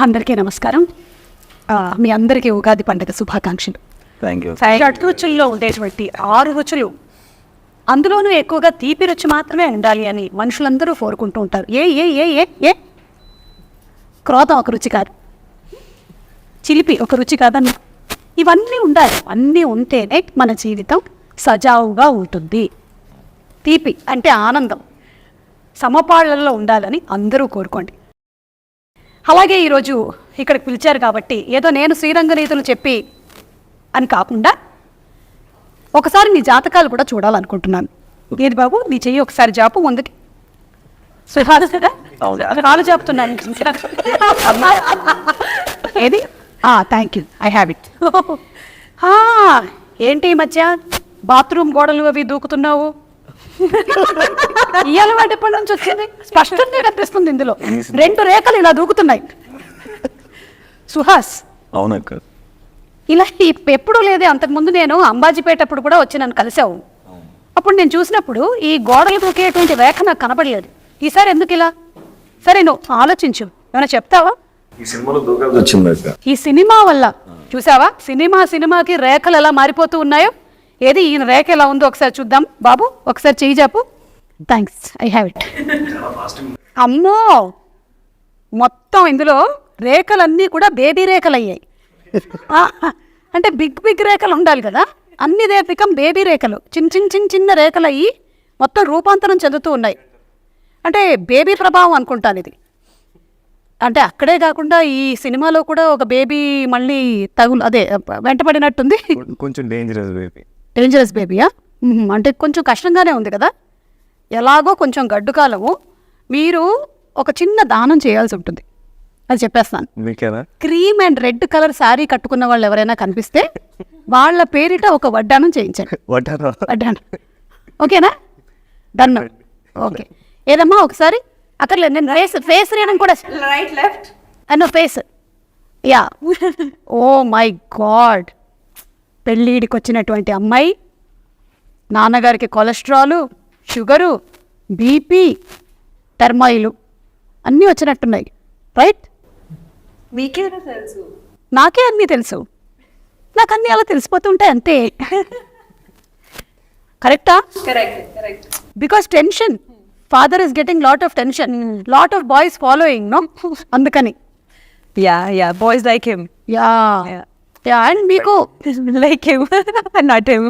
అందరికీ నమస్కారం. మీ అందరికీ ఉగాది పండుగ శుభాకాంక్షలు. రుచుల్లో ఉండేటువంటి 6 రుచులు, అందులోనూ ఎక్కువగా తీపి రుచి మాత్రమే ఉండాలి అని మనుషులందరూ కోరుకుంటూ ఉంటారు. ఏ ఏ ఏ ఏ ఏ క్రోధం ఒక రుచి కాదు, చిలిపి ఒక రుచి కాదని, ఇవన్నీ ఉండాలి. అన్నీ ఉంటేనే మన జీవితం సజావుగా ఉంటుంది. తీపి అంటే ఆనందం సమపాళ్లలో ఉండాలని అందరూ కోరుకోండి. అలాగే ఈరోజు ఇక్కడికి పిలిచారు కాబట్టి ఏదో నేను శ్రీరంగ నీతులు చెప్పి అని కాకుండా ఒకసారి నీ జాతకాలు కూడా చూడాలనుకుంటున్నాను. ఏది బాబు, నీ చెయ్యి ఒకసారి జాపు ముందుకి. కాలు జాపుతున్నాను. ఏది? Thank you, I have it. ఏంటి ఈ మధ్య బాత్రూమ్ గోడలు అవి దూకుతున్నావు? ఈ అలవాటు ఎప్పటి నుంచి వచ్చింది? స్పష్టంగా కనిపిస్తుంది. ఇందులో 2 రేఖలు ఇలా దూకుతున్నాయి. సుహాస్, అవునక్క, ఇలా ఎప్పుడూ లేదే. అంతకుముందు నేను అంబాజీపేట అప్పుడు కూడా వచ్చి నన్ను కలిసావు. అప్పుడు నేను చూసినప్పుడు ఈ గోడలు దూకేటువంటి రేఖ నాకు కనపడలేదు. ఈసారి ఎందుకు ఇలా? సరే, నువ్వు ఆలోచించు, ఏమైనా చెప్తావా? ఈ సినిమాలో దూకాల్సి వచ్చింది. ఈ సినిమా వల్ల చూసావా, సినిమాకి రేఖలు ఎలా మారిపోతూ ఉన్నాయో. ఏది ఈయన రేఖ ఎలా ఉందో ఒకసారి చూద్దాం. బాబు ఒకసారి చెయ్యి చెప్పు. Thanks, I have it. అమ్మో, మొత్తం ఇందులో రేఖలన్నీ కూడా బేబీ రేఖలు అయ్యాయి. అంటే బిగ్ రేఖలు ఉండాలి కదా, అన్ని రేఖం బేబీ రేఖలు, చిన్న రేఖలు అయ్యి మొత్తం రూపాంతరం చెందుతూ ఉన్నాయి. అంటే బేబీ ప్రభావం అనుకుంటాను ఇది. అంటే అక్కడే కాకుండా ఈ సినిమాలో కూడా ఒక బేబీ మళ్ళీ అదే వెంటపడినట్టుంది. కొంచెం డేంజరస్ బేబీయా? అంటే కొంచెం కష్టంగానే ఉంది కదా. ఎలాగో కొంచెం గడ్డు కాలము, మీరు ఒక చిన్న దానం చేయాల్సి ఉంటుంది. అది చెప్పేస్తాను. Cream and red colour sari కట్టుకున్న వాళ్ళు ఎవరైనా కనిపిస్తే వాళ్ళ పేరిట ఒక వడ్డానం చేయించండి. వడ్డానం ఓకేనా? డన్. ఓకే, ఏదమ్మా ఒకసారి అక్కర్లేదు, నేను ఫేస్ రీడింగ్ కూడా రైట్ లెఫ్ట్ అన్న face. Yeah, oh my God, పెళ్ళిడికి వచ్చినటువంటి అమ్మాయి, నాన్నగారికి కొలెస్ట్రాలు, షుగరు, బీపీ, టర్మాయిలు అన్నీ వచ్చినట్టున్నాయి. రైట్? మీకే తెలుసు? నాకే అన్నీ తెలుసు, నాకు అన్నీ అలా తెలిసిపోతుంటాయి అంతే. కరెక్టా? Correct. Because tension, father is getting lot of tension, lot of boys following, no? అందుకని yeah boys like him. Yeah, and మీకు లైక్ హిమ్ నాట్ హిమ్.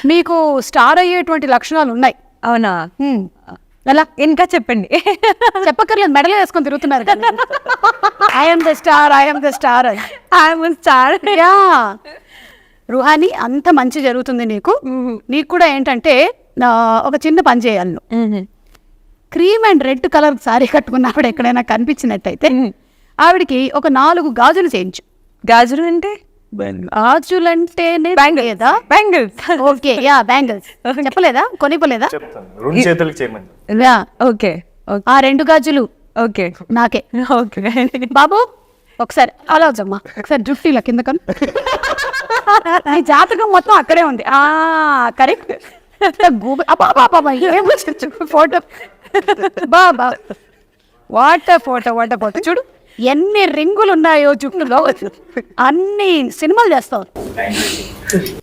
మీకు స్టార్ అయ్యేటువంటి లక్షణాలు ఉన్నాయి. అవునా? ఎలా? ఇంకా చెప్పండి. చెప్పక్కర్లేదు, మెడలో వేసుకొని తిరుగుతున్నారు కదా. I'm the star yeah. Ruhani, అంత మంచి జరుగుతుంది నీకు. నీకు కూడా ఏంటంటే ఒక చిన్న పని చేయాలి. నువ్వు cream and red colour sorry కట్టుకున్న ఆవిడ ఎక్కడైనా కనిపించినట్టయితే ఆవిడికి ఒక 4 గాజులు చేయించు. గాజులు అంటే? గాజులంటేనే బ్యాంగిల్స్. Okay, yeah, bangles. చెప్పలేదా? కొనిపోలేదా? ఓకే, ఆ 2 గాజులు ఓకే నాకే. ఓకే బాబు ఒకసారి అలా వచ్చమ్మా, ఒకసారి జుట్టిలా కింద కను. ఈ జాతకం మొత్తం అక్కడే ఉంది. Correct. Photo Baba, what photo చూడు, ఎన్ని రింగులు ఉన్నాయో జుట్టులో. అన్ని సినిమాలు చేస్తావు.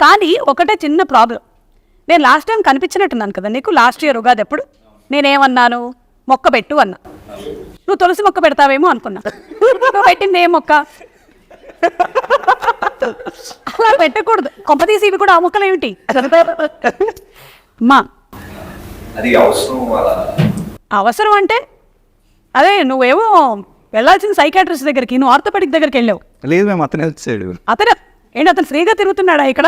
కానీ ఒకటే చిన్న ప్రాబ్లం, నేను లాస్ట్ టైం కనిపించినట్టున్నాను కదా నీకు, లాస్ట్ ఇయర్ ఉగాది ఎప్పుడు నేనేమన్నాను? మొక్క పెట్టు అన్నా. నువ్వు తులసి మొక్క పెడతావేమో అనుకున్నా. నువ్వు పెట్టింది ఏ మొక్క? అలా పెట్టకూడదు. కొంపతీసి ఇవి కూడా ఆ మొక్కలు ఏమిటి? అమ్మా, అవసరం అంటే అదే, నువ్వేమో వెళ్ళాల్సిన సైకాట్రిస్ట్ దగ్గరికి, నువ్వు ఆర్థోపెడిక్ దగ్గరికి వెళ్ళావు. లేదు మేము అతనే వచ్చాడు. అతను ఫ్రీగా తిరుగుతున్నాడా ఇక్కడ?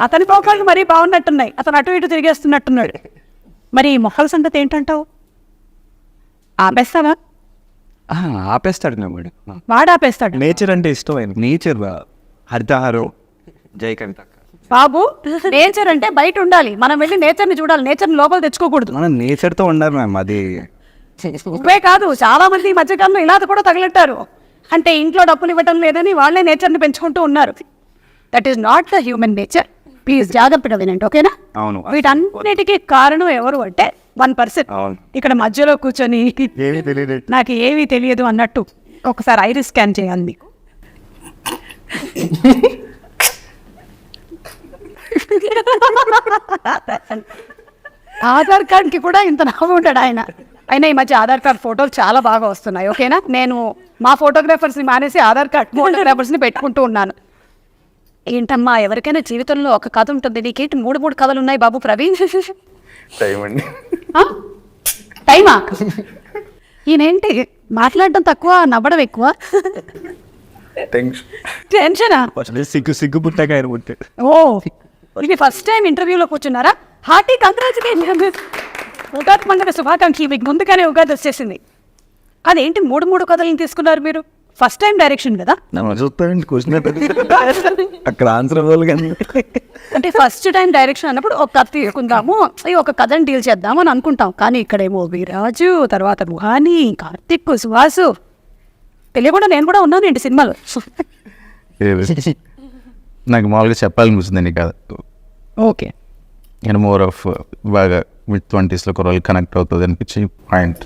అతని పోకాళ్ళు మరీ బాగున్నట్టున్నాయి. అతను అటు ఇటు తిరిగేస్తున్నట్టున్నాడు. మరి మొక్కల సంగతి ఏంటంటావు? ఆపేస్తావా? ఆపేస్తాడు వాడు ఆపేస్తాడు. నేచర్ అంటే ఇష్టమైన నేచర్ హరితహారం జై కవిత. బాబు, నేచర్ అంటే బయట ఉండాలి, మనం వెళ్ళి నేచర్ని చూడాలి, నేచర్ని లోపల తెచ్చుకోకూడదు. మనం నేచర్తో ఉండాలి మ్యామ్. అది ఇవే కాదు, చాలా మంది ఈ మధ్యకాలంలో ఇలా కూడా తగిలెట్టారు. అంటే ఇంట్లో డబ్బులు ఇవ్వటం లేదని వాళ్ళే నేచర్ని పెంచుకుంటూ ఉన్నారు. That is not the human nature. Please జాగ్రత్తగా వినండి, ఓకేనా? అవును. వీటన్నిటికీ కారణం ఎవరు అంటే 1%. ఇక్కడ మధ్యలో కూర్చొని నాకు ఏమీ తెలియదు అన్నట్టు ఒకసారి ఐరిస్ స్కాన్ చేయాలి మీకు. ఆధార్ కార్డ్కి కూడా ఇంత నవ్వు ఉంటాడు ఆయన. అయినా ఈ మధ్య ఆధార్ కార్డ్ ఫోటోలు చాలా బాగా వస్తున్నాయి. ఓకేనా, నేను మా ఫోటోగ్రాఫర్స్ని మానేసి ఆధార్ కార్డ్ ఫోటోగ్రాఫర్స్ని పెట్టుకుంటూ ఉన్నాను. ఏంటమ్మా, ఎవరికైనా జీవితంలో ఒక కథ ఉంటుంది, నీకేంటి 3 కథలు ఉన్నాయి బాబు ప్రవీణ్? టైం అండి. టైమా? ఈయనేంటి మాట్లాడడం తక్కువ, నవ్వడం ఎక్కువ? టెన్షనా? సిగ్గు పుట్టాక ఆయన పుట్టాడు. ఓ, ఇది ఫస్ట్ టైం ఇంటర్వ్యూలో కూర్చున్నారా? Hearty congratulation. ఉగాది పండుగ శుభాకాంక్షలు. మీకు ముందుగానే ఉగాది వచ్చేసింది. అదేంటి 3 కథలను తీసుకున్నారు మీరు? ఫస్ట్ టైం డైరెక్షన్ కదా? చూస్తానండి క్వశ్చన్ అక్కడ ఆన్సర్ అవ్వాలి కానీ. అంటే ఫస్ట్ టైం డైరెక్షన్ అన్నప్పుడు ఒక కథ తీసుకుందాము, ఒక కథను డీల్ చేద్దాము అని అనుకుంటాం. కానీ ఇక్కడేమో విరాజు, తర్వాత రుహాని, కార్తిక్, సుహాసు, తెలియకుండా నేను కూడా ఉన్నాను ఏంటి సినిమాలో. నాకు మామూలుగా చెప్పాలనిపిస్తుంది కాదు. ఓకే, నేను మోర్ ఆఫ్ బాగా మిడ్ 20s కుర్రోళ్ళు కనెక్ట్ అవుతుంది అనిపించి పాయింట్.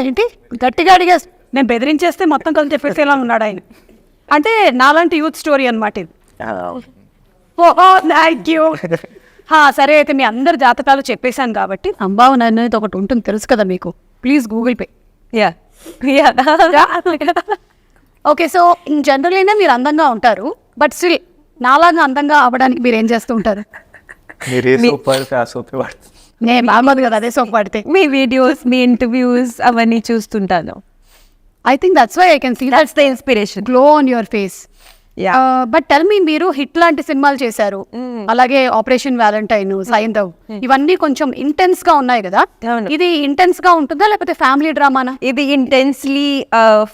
ఏంటి గట్టిగా అడిగా? నేను బెదిరించేస్తే మొత్తం కలిసి చెప్పేసేలా ఉన్నాడు ఆయన. అంటే నాలాంటి యూత్ స్టోరీ అనమాట ఇది. Thank you. సరే, అయితే మీ అందరి జాతకాలు చెప్పేశాను కాబట్టి సంభావన అనేది ఒకటి ఉంటుంది, తెలుసు కదా మీకు. Please Google pay. Okay, so in general అయినా మీరు అందంగా ఉంటారు, బట్ స్టిల్ నాలాగా అందంగా అవ్వడానికి మీరు ఏం చేస్తూ ఉంటారు? నేను బాగోదు కదా అదే సోప్ పడితే. మీ వీడియోస్, మీ ఇంటర్వ్యూస్ అవన్నీ చూస్తుంటాను. I think that's why I can see that's the inspiration, glow on your face. But tell me, మీరు హిట్ లాంటి సినిమాలు చేశారు, అలాగే ఆపరేషన్ వ్యాలంటైన్, సైంధవ్, ఇవన్నీ కొంచెం ఇంటెన్స్ గా ఉన్నాయి కదా. ఇది ఇంటెన్స్ గా ఉంటుందా లేకపోతే ఫ్యామిలీ డ్రామానా? ఇది ఇంటెన్స్లీ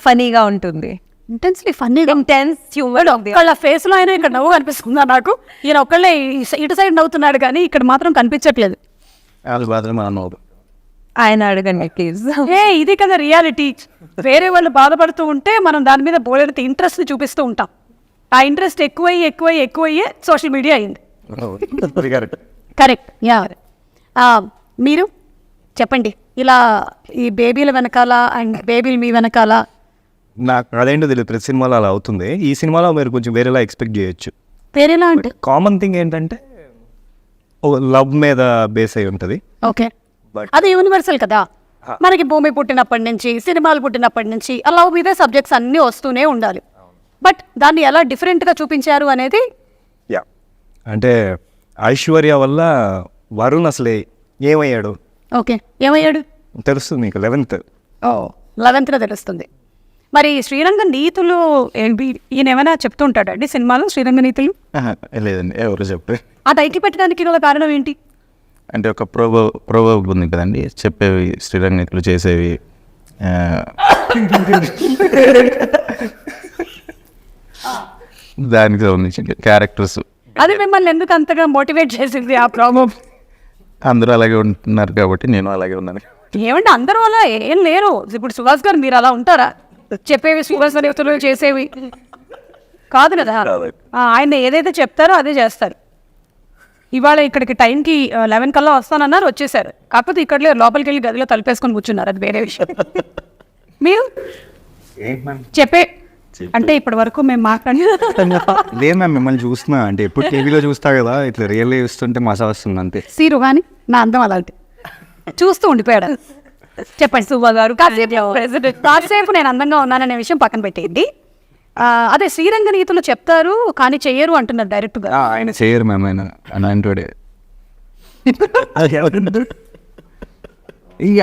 ఫనీగా ఉంటుంది. Intensely funny, intense humour. ఒక్కళ్ళ ఫేస్ లో అయినా ఇక్కడ నవ్వు కనిపిస్తుందా నాకు? ఈయన ఒక్కళ్ళే ఇటు సైడ్ నవ్వుతున్నాడు కానీ ఇక్కడ మాత్రం కనిపించట్లేదు. ఆయన అడగండి ప్లీజ్. ఇది కదా రియాలిటీ. వేరే వాళ్ళు బాధపడుతూ ఉంటే మనం దాని మీద బోలెడంత ఇంట్రెస్ట్ చూపిస్తూ ఉంటాం. ఆ ఇంట్రెస్ట్ ఎక్కువయ్యే సోషల్ మీడియా అయింది. కరెక్ట్. మీరు చెప్పండి, ఇలా ఈ బేబీల వెనకాల అండ్ బేబీలు మీ వెనకాల. నాకు అదేంటో తెలియదు, ప్రతి సినిమాలో అలా అవుతుంది. ఈ సినిమాలో మీరు కొంచెం వేరేలా ఎక్స్పెక్ట్ చేయొచ్చు. వేరేలా అంటే కామన్ థింగ్ ఏంటంటే లవ్ మీద బేస్ అయి ఉంటుంది. ఓకే, అది యూనివర్సల్ కదా. మనకి భూమి పుట్టినప్పటి నుంచి, సినిమాలు పుట్టినప్పటి నుంచి ఆ లవ్ మీద సబ్జెక్ట్స్ అన్నీ వస్తూనే ఉండాలి. బట్ దాన్ని ఎలా డిఫరెంట్గా చూపించారు అనేది. అంటే ఐశ్వర్య వల్ల వరుణ్ అసలే ఏమయ్యాడు. ఓకే, ఏమయ్యాడు తెలుస్తుంది మీకు 11th తెలుస్తుంది. మరి శ్రీరంగ నీతులు ఈయన ఏమైనా చెప్తుంటాడు అండి సినిమాలో? శ్రీరంగ నీతులు లేదండి, ఎవరు చెప్పారు. ఆ టైటిల్ పెట్టడానికి గల కారణం ఏంటి? అంటే ఒక ప్రోవర్బ్ ఉంది కదండి, చెప్పేవి శ్రీరంగ నీతులు, చేసేవి దానికి సంబంధించి క్యారెక్టర్స్. అది మిమ్మల్ని ఎందుకు అంతగా మోటివేట్ చేసింది ఆ ప్రాబ్లం? అందరూ అలాగే ఉంటున్నారు కాబట్టి నేను అలాగే ఉన్నాను. ఏమంటే అందరూ అలా ఏం లేరు. ఇప్పుడు సుహాస్ గారు మీరు అలా ఉంటారా? చెప్పేవి సుహాస్ నీతులు, చేసేవి కాదు కదా. ఆయన ఏదైతే చెప్తారో అదే చేస్తారు. ఇవాళ ఇక్కడికి టైంకి 11 కల్లా వస్తానన్నారు, వచ్చేసారు. కాకపోతే ఇక్కడ లోపలికి వెళ్ళి గదిలో తలుపేసుకొని కూర్చున్నారు, అది వేరే విషయం. మీరు చెప్పే అంటే ఇప్పటి వరకు మేము మాట్లాడి లేదు మ్యామ్, మిమ్మల్ని చూస్తున్నా అంటే ఎప్పుడు టీవీలో చూస్తా కదా, ఇట్లా రియల్గా చూస్తుంటే మజా వస్తుంది అంతే. సీరు కానీ నా అందం అలాంటి చూస్తూ ఉండిపోయాడు. చెప్పండి సుబ్బా గారు, కాసేపు నేను అందంగా ఉన్నాననే విషయం పక్కన పెట్టేయండి. అదే శ్రీరంగ నీతులు చెప్తారు కానీ చెయ్యరు అంటున్నారు డైరెక్ట్ గా. ఆయన చేయరు మ్యామ్, ఆయన అలాంటి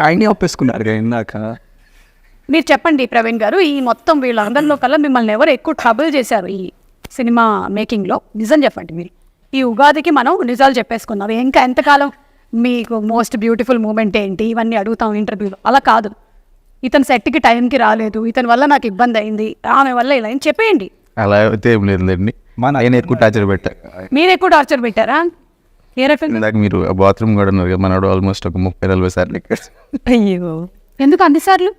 ఆయనే ఒప్పేసుకున్నారు ఇందాక. మీరు చెప్పండి ప్రవీణ్ గారు, ఈ మొత్తం వీళ్ళందరిలో కల్లా మిమ్మల్ని ఎవరు ఎక్కువ ట్రబుల్ చేశారు ఈ సినిమా మేకింగ్లో? నిజం చెప్పండి. మీరు ఈ ఉగాదికి మనం నిజాలు చెప్పేసుకున్నాం. ఇంకా ఎంతకాలం మీకు మోస్ట్ బ్యూటిఫుల్ మూమెంట్ ఏంటి ఇవన్నీ అడుగుతాం ఇంటర్వ్యూలో. అలా కాదు, ఇతను సెట్కి టైంకి రాలేదు, ఇతని వల్ల నాకు ఇబ్బంది అయింది, ఆమె వల్ల ఇలా అని చెప్పేయండి. అలా అయితే ఏం లేదండి, ఆయన ఎక్కువ టార్చర్ పెట్టారు. మీరు ఎక్కువ టార్చర్ పెట్టారా? ఏ రకంగా? ఇందాక మీరు బాత్రూమ్ కూడా ఉన్నారు కదా, మనోడు ఆల్మోస్ట్ ఒక 30-40 సార్లు ఎక్కాడు. అయ్యో, ఎందుకు అన్నిసార్లు?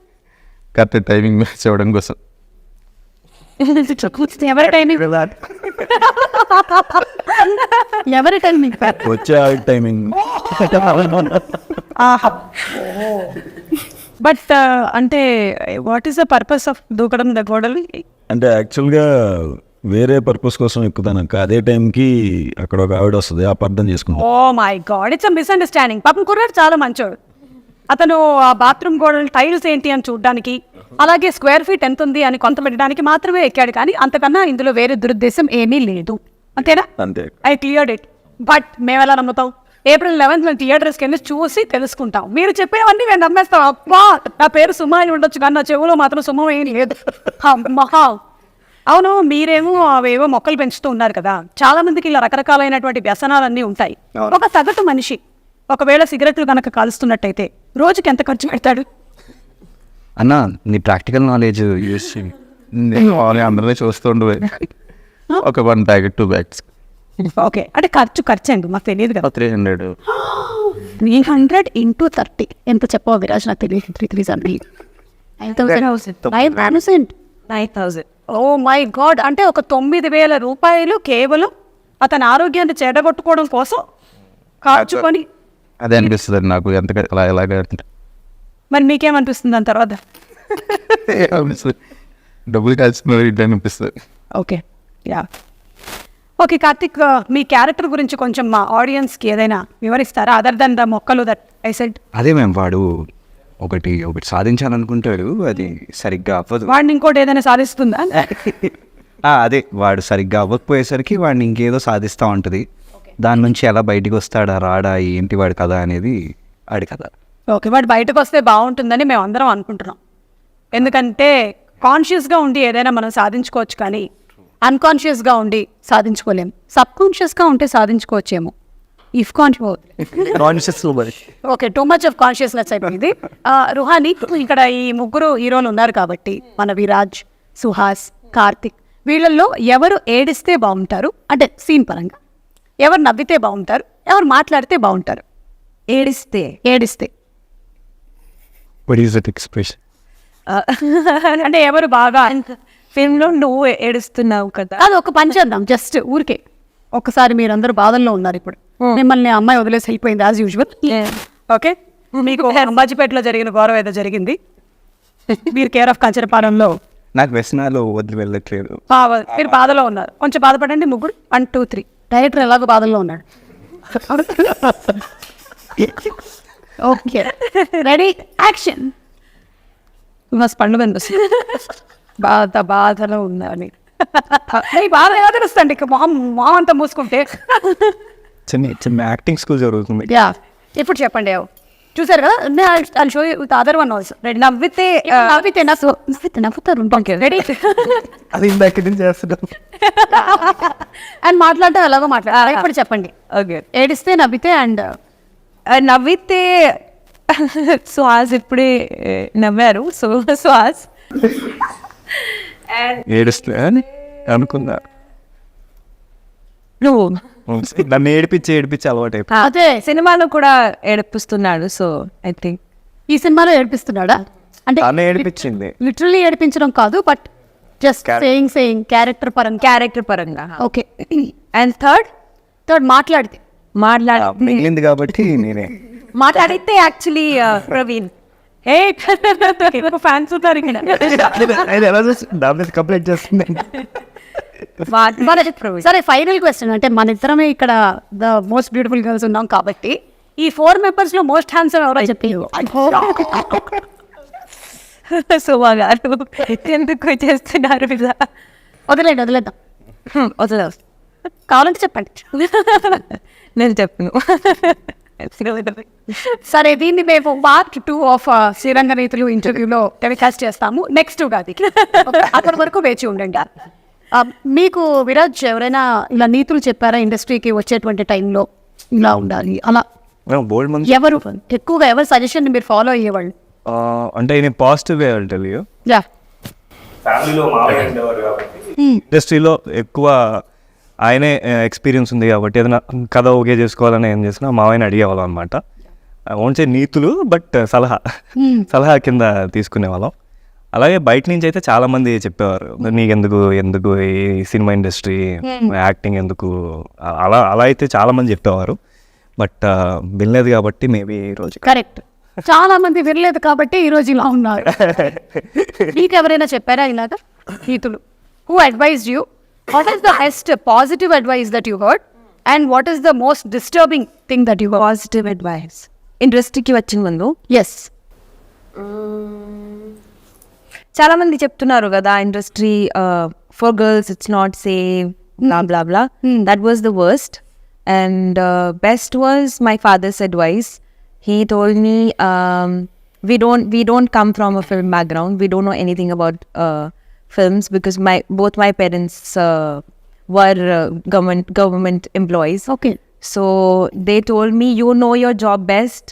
కరెక్ట్ టైమింగ్ మ్యాచ్ అవ్వడం కోసం. ఎవరి టైమింగ్? ఎవరి టైమింగ్? వచ్చే టైమింగ్. బట్ అంటే what is the purpose of దూకడం ద గోడలు? అంటే యాక్చువల్గా వేరే పర్పస్ కోసం ఎక్కుతాను అక్క. అదే టైంకి అక్కడ ఒక ఆవిడ వస్తుంది, అపార్థం చేసుకుంటాం. Oh my god, it's a misunderstanding. పాపం కుర్రాడు చాలా మంచోడు. అతను ఆ బాత్రూమ్ గోడలు టైల్స్ ఏంటి అని చూడడానికి, అలాగే స్క్వేర్ ఫీట్ ఎంత ఉంది అని కొంత పెట్టడానికి మాత్రమే ఎక్కాడు, కానీ అంతకన్నా ఇందులో వేరే దురుద్దేశం ఏమీ లేదు. అంతేనా? అంతే. I cleared it. బట్ మేము ఎలా నమ్ముతాం? April 11th మేము థియేటర్స్కి వెళ్ళి చూసి తెలుసుకుంటాం. మీరు చెప్పేవన్నీ మేము నమ్మేస్తాం. అబ్బా నా పేరు సుమ అని ఉండొచ్చు, కానీ నా చెవులో మాత్రం సుమ ఏం లేదు. మహా అవును, మీరేమో అవేవో మొక్కలు పెంచుతూ ఉన్నారు కదా, చాలా మందికి ఇలా రకరకాలైనటువంటి వ్యసనాలన్నీ ఉంటాయి. ఒక సగటు మనిషి ఒకవేళ సిగరెట్లు కనుక కాలుస్తున్నట్టయితే రోజుకి ఎంత ఖర్చు పెడతాడు? అన్న నీ ప్రాక్టికల్ నాలెడ్జ్ యూస్ అందరినీ చూస్తుండే ఒక 1 ప్యాకెట్ 2 bags. ఓకే, అంటే ఖర్చు అండి, మాకు తెలియదు కదా. 300 300 into 30 ఎంత చెప్పావు విరాజ్? నాకు తెలియదు. 9,000. ఓ మై గాడ్, అంటే ఒక 9,000 రూపాయలు కేవలం అతని ఆరోగ్యాన్ని చెడగొట్టుకోవడం కోసం ఖర్చుకొని. అదే అనిపిస్తుంది నాకు, ఎంత ఎలాగ మరి మీకేమనిపిస్తుంది దాని తర్వాత? డబ్బులు కాల్చిన అనిపిస్తుంది. Okay, yeah. ఓకే కార్తిక్, మీ క్యారెక్టర్ గురించి కొంచెం మా ఆడియన్స్కి ఏదైనా వివరిస్తారా, అదర్ దెన్ ద మొక్కలు దట్ ఐ సెడ్? అదే మేము వాడు ఒకటి సాధించాలనుకుంటాడు, అది సరిగ్గా అవ్వదు. వాడిని ఇంకోటి ఏదైనా సాధిస్తుందా? అదే వాడు సరిగ్గా అవ్వకపోయేసరికి వాడిని ఇంకేదో సాధిస్తూ ఉంటుంది. దాని నుంచి ఎలా బయటికి వస్తాడా రాడా ఏంటి వాడి కథ అనేది ఆడి కథ. ఓకే, వాడు బయటకు వస్తే బాగుంటుందని మేము అందరం అనుకుంటున్నాం. ఎందుకంటే కాన్షియస్గా ఉండి ఏదైనా మనం సాధించుకోవచ్చు, కానీ అన్కాన్షియస్గా ఉండి సాధించుకోలేము. సబ్కాన్షియస్గా ఉంటే సాధించుకోవచ్చేమో. If conscious okay, too much of consciousness అయిపోయింది. రుహాని, ఇక్కడ ఈ ముగ్గురు హీరోలు ఉన్నారు కాబట్టి, మన విరాజ్, సుహాస్, కార్తిక్, వీళ్ళల్లో ఎవరు ఏడిస్తే బాగుంటారు అంటే సీన్ పరంగా, ఎవరు నవ్వితే బాగుంటారు, ఎవరు మాట్లాడితే బాగుంటారు? ఏడిస్తే ఎక్స్ప్రెషన్ అంటే ఎవరు బాగా ఫిల్మ్లో నువ్వు ఏడుస్తున్నావు కదా, అది ఒక పని చేద్దాం, జస్ట్ ఊరికే ఒకసారి మీరందరూ బాధల్లో ఉన్నారు ఇప్పుడు, మిమ్మల్ని అమ్మాయి వదిలేసి వెళ్ళిపోయింది యాజ్ యూజువల్. ఓకే, మీకు అంబాజీపేటలో జరిగిన గౌరవం ఏదో జరిగింది, మీరు కేర్ ఆఫ్ కంచరపాలెంలో నాకు వ్యసనాలు వదిలి వెళ్ళట్లేదు, మీరు బాధలో ఉన్నారు. కొంచెం బాధపడండి ముగ్గురు. 1 2 3. డైరెక్టర్ ఎలాగో బాధల్లో ఉన్నాడు. Okay, ready, action. పండు బాధలో ఉందని బాధ ఎలా తెలుస్తుంది? మొహం అంతా మూసుకుంటే. చిన్న యాక్టింగ్ స్కూల్ జరుగుతుంది. యా, ఇప్పుడు చెప్పండి. చూసారు కదా, I'll show you other one also. Ready, నవ్వుతారు. రెడీ, అది ఇందాక నుంచి చేస్తున్నాం అండ్ మాట్లాడటం ఎలాగో మాట్లాడారు. ఇప్పుడు చెప్పండి. ఓకే, ఏడిస్తే, నవ్వితే అండ్ నవ్వితే సుహాస్ ఇప్పుడే నవ్వారు. సుహాస్ ఏడుస్తే అనుకున్నా, నువ్వు నన్ను ఏడిపించి అలవాటు అయిపోయింది. అదే సినిమాలో కూడా ఏడిపిస్తున్నాడు. సో ఐ థింక్ ఈ సినిమాలో ఏడిపిస్తున్నాడా అంటే తను ఏడిపించింది, లిటరల్లీ ఏడిపించడం కాదు, బట్ జస్ట్ సేయింగ్ క్యారెక్టర్ పరంగా. ఓకే, అండ్ థర్డ్ మాట్లాడితే మిగిలింది కాబట్టి నేనే మాట్లాడితే యాక్చువల్లీ ప్రవీణ్. ఫ్యాన్స్ ఉన్నారు ఇక్కడ. కంప్లైంట్ చేస్తుంది. సరే, ఫైనల్ క్వశ్చన్. అంటే మన ఇద్దరమే ఇక్కడ ద మోస్ట్ బ్యూటిఫుల్ గర్ల్స్ ఉన్నాం కాబట్టి, ఈ 4 members లో మోస్ట్ హ్యాండ్సమ్ ఎవరో చెప్పి. సుమా గారు ఎందుకు చేస్తున్నారు? వదిలేద్దాం. వదిలే, కావాలంటే చెప్పండి. నేను చెప్పను. సరే, దీన్ని మేము part 2 ఆఫ్ శ్రీరంగ నీతులు ఇంటర్వ్యూలో టెలికాస్ట్ చేస్తాము నెక్స్ట్ ఉగాది. అక్కడి వరకు వేచి ఉండండి. మీకు విరాజ్ ఎవరైనా ఇలా నీతులు చెప్పారా ఇండస్ట్రీకి వచ్చేటువంటి టైంలో ఇలా ఉండాలి అలా? బోల్డ్ మంది ఎవరు ఎక్కువగా ఎవరు సజెషన్ మీరు ఫాలో అయ్యేవాళ్ళు? అంటే నేను positive way tell you. Yeah, ఫ్యామిలీలో మావయ్య ఉండేవారు కాబట్టి ఇండస్ట్రీలో ఎక్కువ ఆయనే ఎక్స్పీరియన్స్ ఉంది కాబట్టి ఏదైనా కథ ఓకే చేసుకోవాలని ఏం చేసినా మావయ్యని అడిగేవాళ్ళం అనమాట. ఓన్సే నీతులు బట్ సలహా కింద తీసుకునేవాళ్ళం. అలాగే బయట నుంచి అయితే చాలా మంది చెప్పేవారు, నీకెందుకు ఈ సినిమా ఇండస్ట్రీ, యాక్టింగ్ ఎందుకు, అలా అయితే చాలా మంది చెప్పేవారు. బట్ వినలేదు కాబట్టి మేబీ రోజు కరెక్ట్. చాలా మంది వినలేదు కాబట్టి ఈ రోజు ఇలా ఉన్నారు. మీకు ఎవరైనా చెప్పారా ఇలాగా నీతులు? Who advised you? What is the best positive advice that you heard and what is the most disturbing thing that you heard? Positive advice ఇండస్ట్రీకి వచ్చిన ముందు ఎస్. చాలా మంది చెప్తున్నారు కదా, industry for girls it's not safe, blah blah blah. That was the worst. And best was my father's advice. He told me, we don't come from a film background. We don't know anything about films because both my parents were government employees. Okay. So they told me, you know your job best.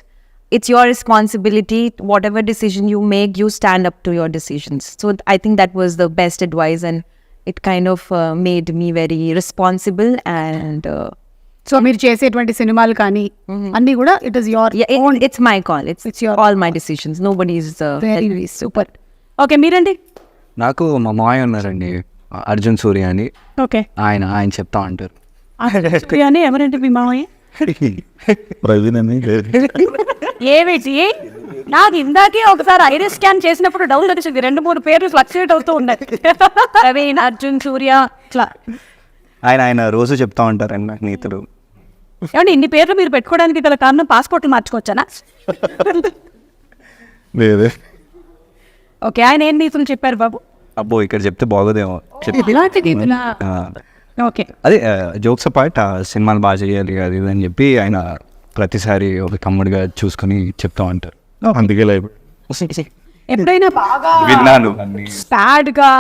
It's your responsibility. Whatever decision you make, you stand up to your decisions. So I think that was the best advice, and it kind of made me very responsible and. So మీరు చేసేటువంటి సినిమాలు కానీ అన్నీ కూడా it is your Yeah, it's my call. It's your all my decisions. Nobody's. Very super. Okay, మీరండి? నాకు మా మాయ ఉన్నారండి, అర్జున్ సూర్య అని. ఓకే. ఆయన చెప్తా ఉంటారు. అని ఎవరంటే మీ మామయ్య? ప్రవీణ్ అని ఏమిటి? నాకు ఇందాకే ఒకసారి ఐరిస్ స్కాన్ చేసినప్పుడు డౌట్ వచ్చింది, 2-3 పేర్లు ఫ్లక్చుయేట్ అవుతూ ఉన్నాయి. ప్రవీణ్, అర్జున్, సూర్య ఇట్లా. ఆయన రోజు చెప్తా ఉంటారండి నాకు నీతులు. ఏమండి ఇన్ని పేర్లు మీరు పెట్టుకోవడానికి గల కారణం పాస్పోర్ట్లు మార్చుకోవచ్చానా? లేదు. ఓకే, ఆయన ఏం నీతులు చెప్పారు బాబు? అబ్బో ఇక్కడ చెప్తే బాగోదేమో. ఇలాంటి నీతులా? ఓకే. అదే జోక్స్ అపార్ట్, సినిమాలు బాగా చేయాలి అది ఇది అని చెప్పి ఆయన ప్రతిసారి ఒక తమ్ముడిగా చూసుకొని చెప్తా ఉంటారు. అందుకే లైవ్ ఎప్పుడైనా బాగా విన్నాను. సాడ్గా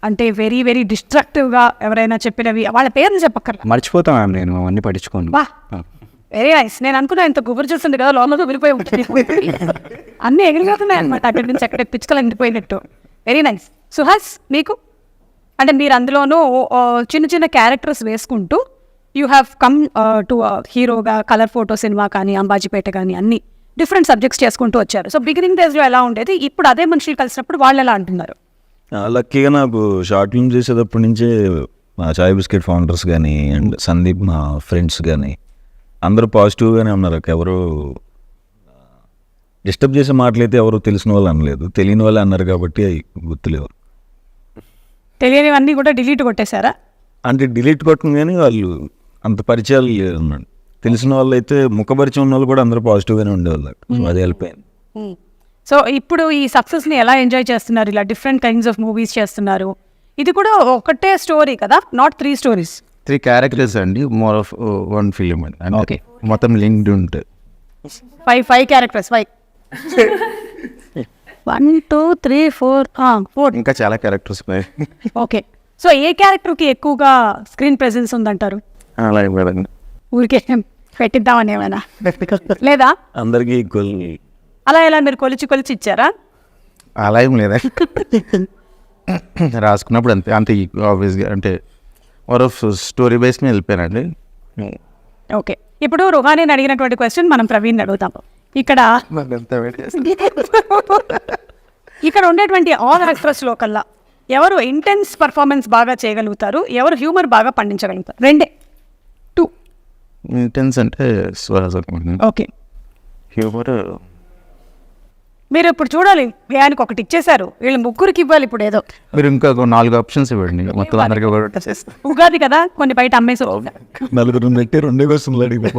అంటే వెరీ వెరీ డిస్ట్రక్టివ్గా ఎవరైనా చెప్పినవి వాళ్ళ పేర్లు చెప్పక్కర్లా, మర్చిపోతాం మ్యామ్, నేను అవన్నీ పట్టించుకోను. వా వెరీ నైస్. నేను అనుకున్నా ఇంత గుబురు చూస్తుంది కదా, లోపల విరిపోయి ఉంటుంది. అన్నీ ఎగిరిపోతున్నాయి అనమాట అక్కడి నుంచి అక్కడ పిచ్చుకలు ఎండిపోయినట్టు. Very nice. సుహాస్, మీకు అంటే మీరు అందులోనూ చిన్న చిన్న క్యారెక్టర్స్ వేసుకుంటూ యూ హ్యావ్ కమ్ టు హీరోగా కలర్ ఫోటో సినిమా కానీ అంబాజీపేట కానీ అన్ని డిఫరెంట్ సబ్జెక్ట్స్ చేసుకుంటూ వచ్చారు. సో బిగినింగ్ డేస్లో ఎలా ఉండేది, ఇప్పుడు అదే మనుషులు కలిసినప్పుడు వాళ్ళు ఎలా అంటున్నారు? లక్కీగా నాకు షార్ట్ ఫిల్మ్ చేసేటప్పటి నుంచే మా చాయ్ బిస్కెట్ ఫౌండర్స్ కానీ అండ్ సందీప్ మా ఫ్రెండ్స్ కానీ అందరూ పాజిటివ్గానే ఉన్నారు. ఎవరు డిస్టర్బ్ చేసే మాటలైతే ఎవరు తెలిసిన వాళ్ళు అనలేదు, తెలియని వాళ్ళే అన్నారు కాబట్టి అవి గుర్తులేవు. తెలియనివన్నీ కూడా డిలీట్ కొట్టేశారా? అంటే డిలీట్ కొట్టను కానీ వాళ్ళు అంత పరిచయాలు లేదు అన్నాడు. తెలిసిన వాళ్ళు అయితే ముఖపరిచయం ఉన్న వాళ్ళు కూడా అందరూ పాజిటివ్గానే ఉండేవాళ్ళు. అది హెల్ప్ అయింది. సో ఇప్పుడు ఈ సక్సెస్ని ఎలా ఎంజాయ్ చేస్తున్నారు? ఇలా డిఫరెంట్ కైండ్స్ ఆఫ్ మూవీస్ చేస్తున్నారు. ఇది కూడా ఒకటే స్టోరీ కదా, నాట్ 3 stories. 3 characters అండి, మోర్ ఆఫ్ 1 film అండి. ఓకే, మొత్తం లింక్డ్ ఉంటుంది. 5 characters. 5 1 2 3 4 ఇంకా చాలా క్యారెక్టర్స్ ఉన్నాయి. ఓకే. సో ఏ క్యారెక్టర్కి ఎక్కువగా స్క్రీన్ ప్రెజెన్స్ ఉందంటారు? అలా ఏం లేదండి. ఊరికే పెట్టిద్దామని ఏమైనా లేదా? అందరికీ ఈక్వల్. అలా ఎలా మీరు కొలిచి ఇచ్చారా? అలా ఏం లేదండి, రాసుకున్నప్పుడు అంతే అంతే ఆబ్వియస్గా అంటే మోర్ ఆఫ్ స్టోరీ బేస్ మీద వెళ్ళిపోయానండి. ఓకే, ఇప్పుడు రుహానీని అడిగినటువంటి క్వశ్చన్ మనం ప్రవీణ్ అడుగుతాము. ఇక్కడ ఉండేటువంటి ఆల్ యాక్టర్స్లో కల్లా ఎవరు ఇంటెన్స్ పర్ఫార్మెన్స్ బాగా చేయగలుగుతారు, ఎవరు హ్యూమర్ బాగా పండించగలుగుతారు? 2 ఇంటెన్స్ అంటే స్వరాజ్ అనుకుంటున్నాను. ఓకే, హ్యూమర్ మీరు ఇప్పుడు చూడాలి, ఆయనకు ఒకటి ఇచ్చేశారు, వీళ్ళు ముగ్గురికి ఇవ్వాలి ఇప్పుడు ఏదో. మీరు ఇంకా 4 ఆప్షన్స్ ఇవ్వండి, మొత్తం అందరికీ కూడా ఉగాది కదా, కొన్ని బయట అమ్మేసి నలుగురు పెట్టి 2 క్వశ్చన్లు అడిగి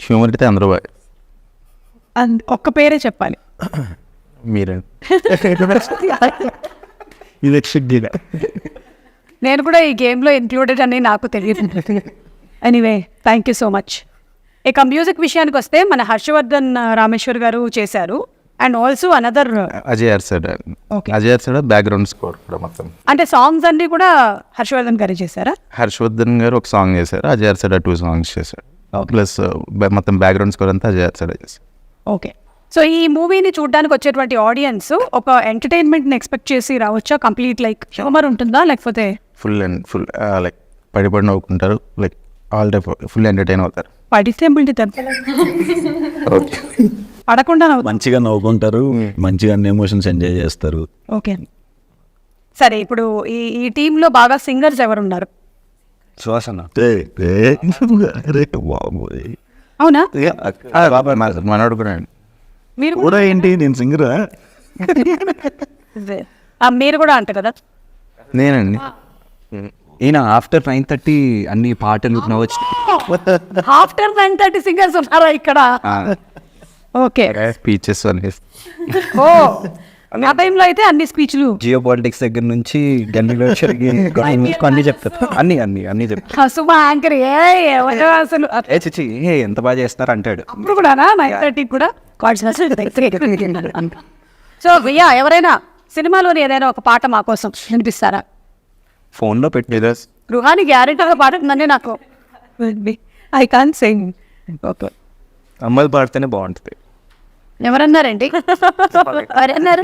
హ్యూమర్ అయితే అందరూ బాగా. ఒక్క పేరే చెప్పాలి. మీరే ఇది ఎక్స్పెక్ట్ చేయలే. నేను కూడా ఈ గేమ్లో ఇంక్లూడెడ్ అని నాకు తెలియదు. Anyway, thank you so much. ఇక మ్యూజిక్ విషయానికి వస్తే మన హర్షవర్ధన్ రామేశ్వర్ గారు చేశారు and also another Ajay Arasada. Okay. Ajay Arasada background score కూడా మొత్తం. అంటే సాంగ్స్ అన్ని కూడా హర్షవర్ధన్ గారు చేశారా? హర్షవర్ధన్ గారు ఒక సాంగ్ చేశారు, అజయ్ అర్సడ్ 2 songs చేశారు. ప్లస్ మొత్తం బ్యాక్గ్రౌండ్ స్కోర్ అంతా అజయ్ అర్సడ్ చేశారు. ఓకే, సో ఈ మూవీని చూడడానికి వచ్చేటువంటి ఆడియన్స్ ఒక ఎంటర్టైన్మెంట్ని ఎక్స్పెక్ట్ చేసి రావచ్చా? కంప్లీట్ లైక్ హ్యూమర్ ఉంటుందా, లేకపోతే ఫుల్ లైక్ పడి నవ్వుకుంటారు, like all type full entertain అవుతారు. పడితే ఓకే, పడకుండా మంచిగా నవ్వుకుంటారు, మంచిగా అన్ని ఎమోషన్స్ ఎంజాయ్ చేస్తారు. ఓకే, సరే ఇప్పుడు ఈ టీంలో బాగా సింగర్స్ ఎవరున్నారు? సుహాసన. అరే బాబోయ్, అవునా? మనోడు కూడా అండి. మీరు కూడా ఏంటి నేను సింగరా? మీరు కూడా అంట కదా. నేనండి. ఈయన ఆఫ్టర్ 9:30 అన్ని పాటలు నవ్వచ్చు. ఆఫ్టర్ 9:30 సింగర్స్ ఉన్నారా ఇక్కడ? ఓకే. స్పీచెస్ అన్ని ఓ ఆ టైంలో అయితే అన్ని స్పీచ్లు జియో పాలిటిక్స్ దగ్గర నుంచి గన్నిలో అన్ని చెప్తారు. అన్ని చెప్తారు. సుమా యాంకర్ అసలు చిచి ఎంత బాగా చేస్తున్నారు అంటాడు. అప్పుడు కూడా 9:30 కూడా సో భయ్యా ఎవరైనా సినిమాలోని ఏదైనా ఒక పాట మా కోసం వినిపిస్తారా? ఫోన్లో పెట్టి గృహాన్ని గ్యారెంటీగా పాట ఉందండి నాకు. I can't sing. ఓకే. అమ్మాయిలు పాడితేనే బాగుంటుంది. ఎవరన్నారండి? ఎవరన్నారు?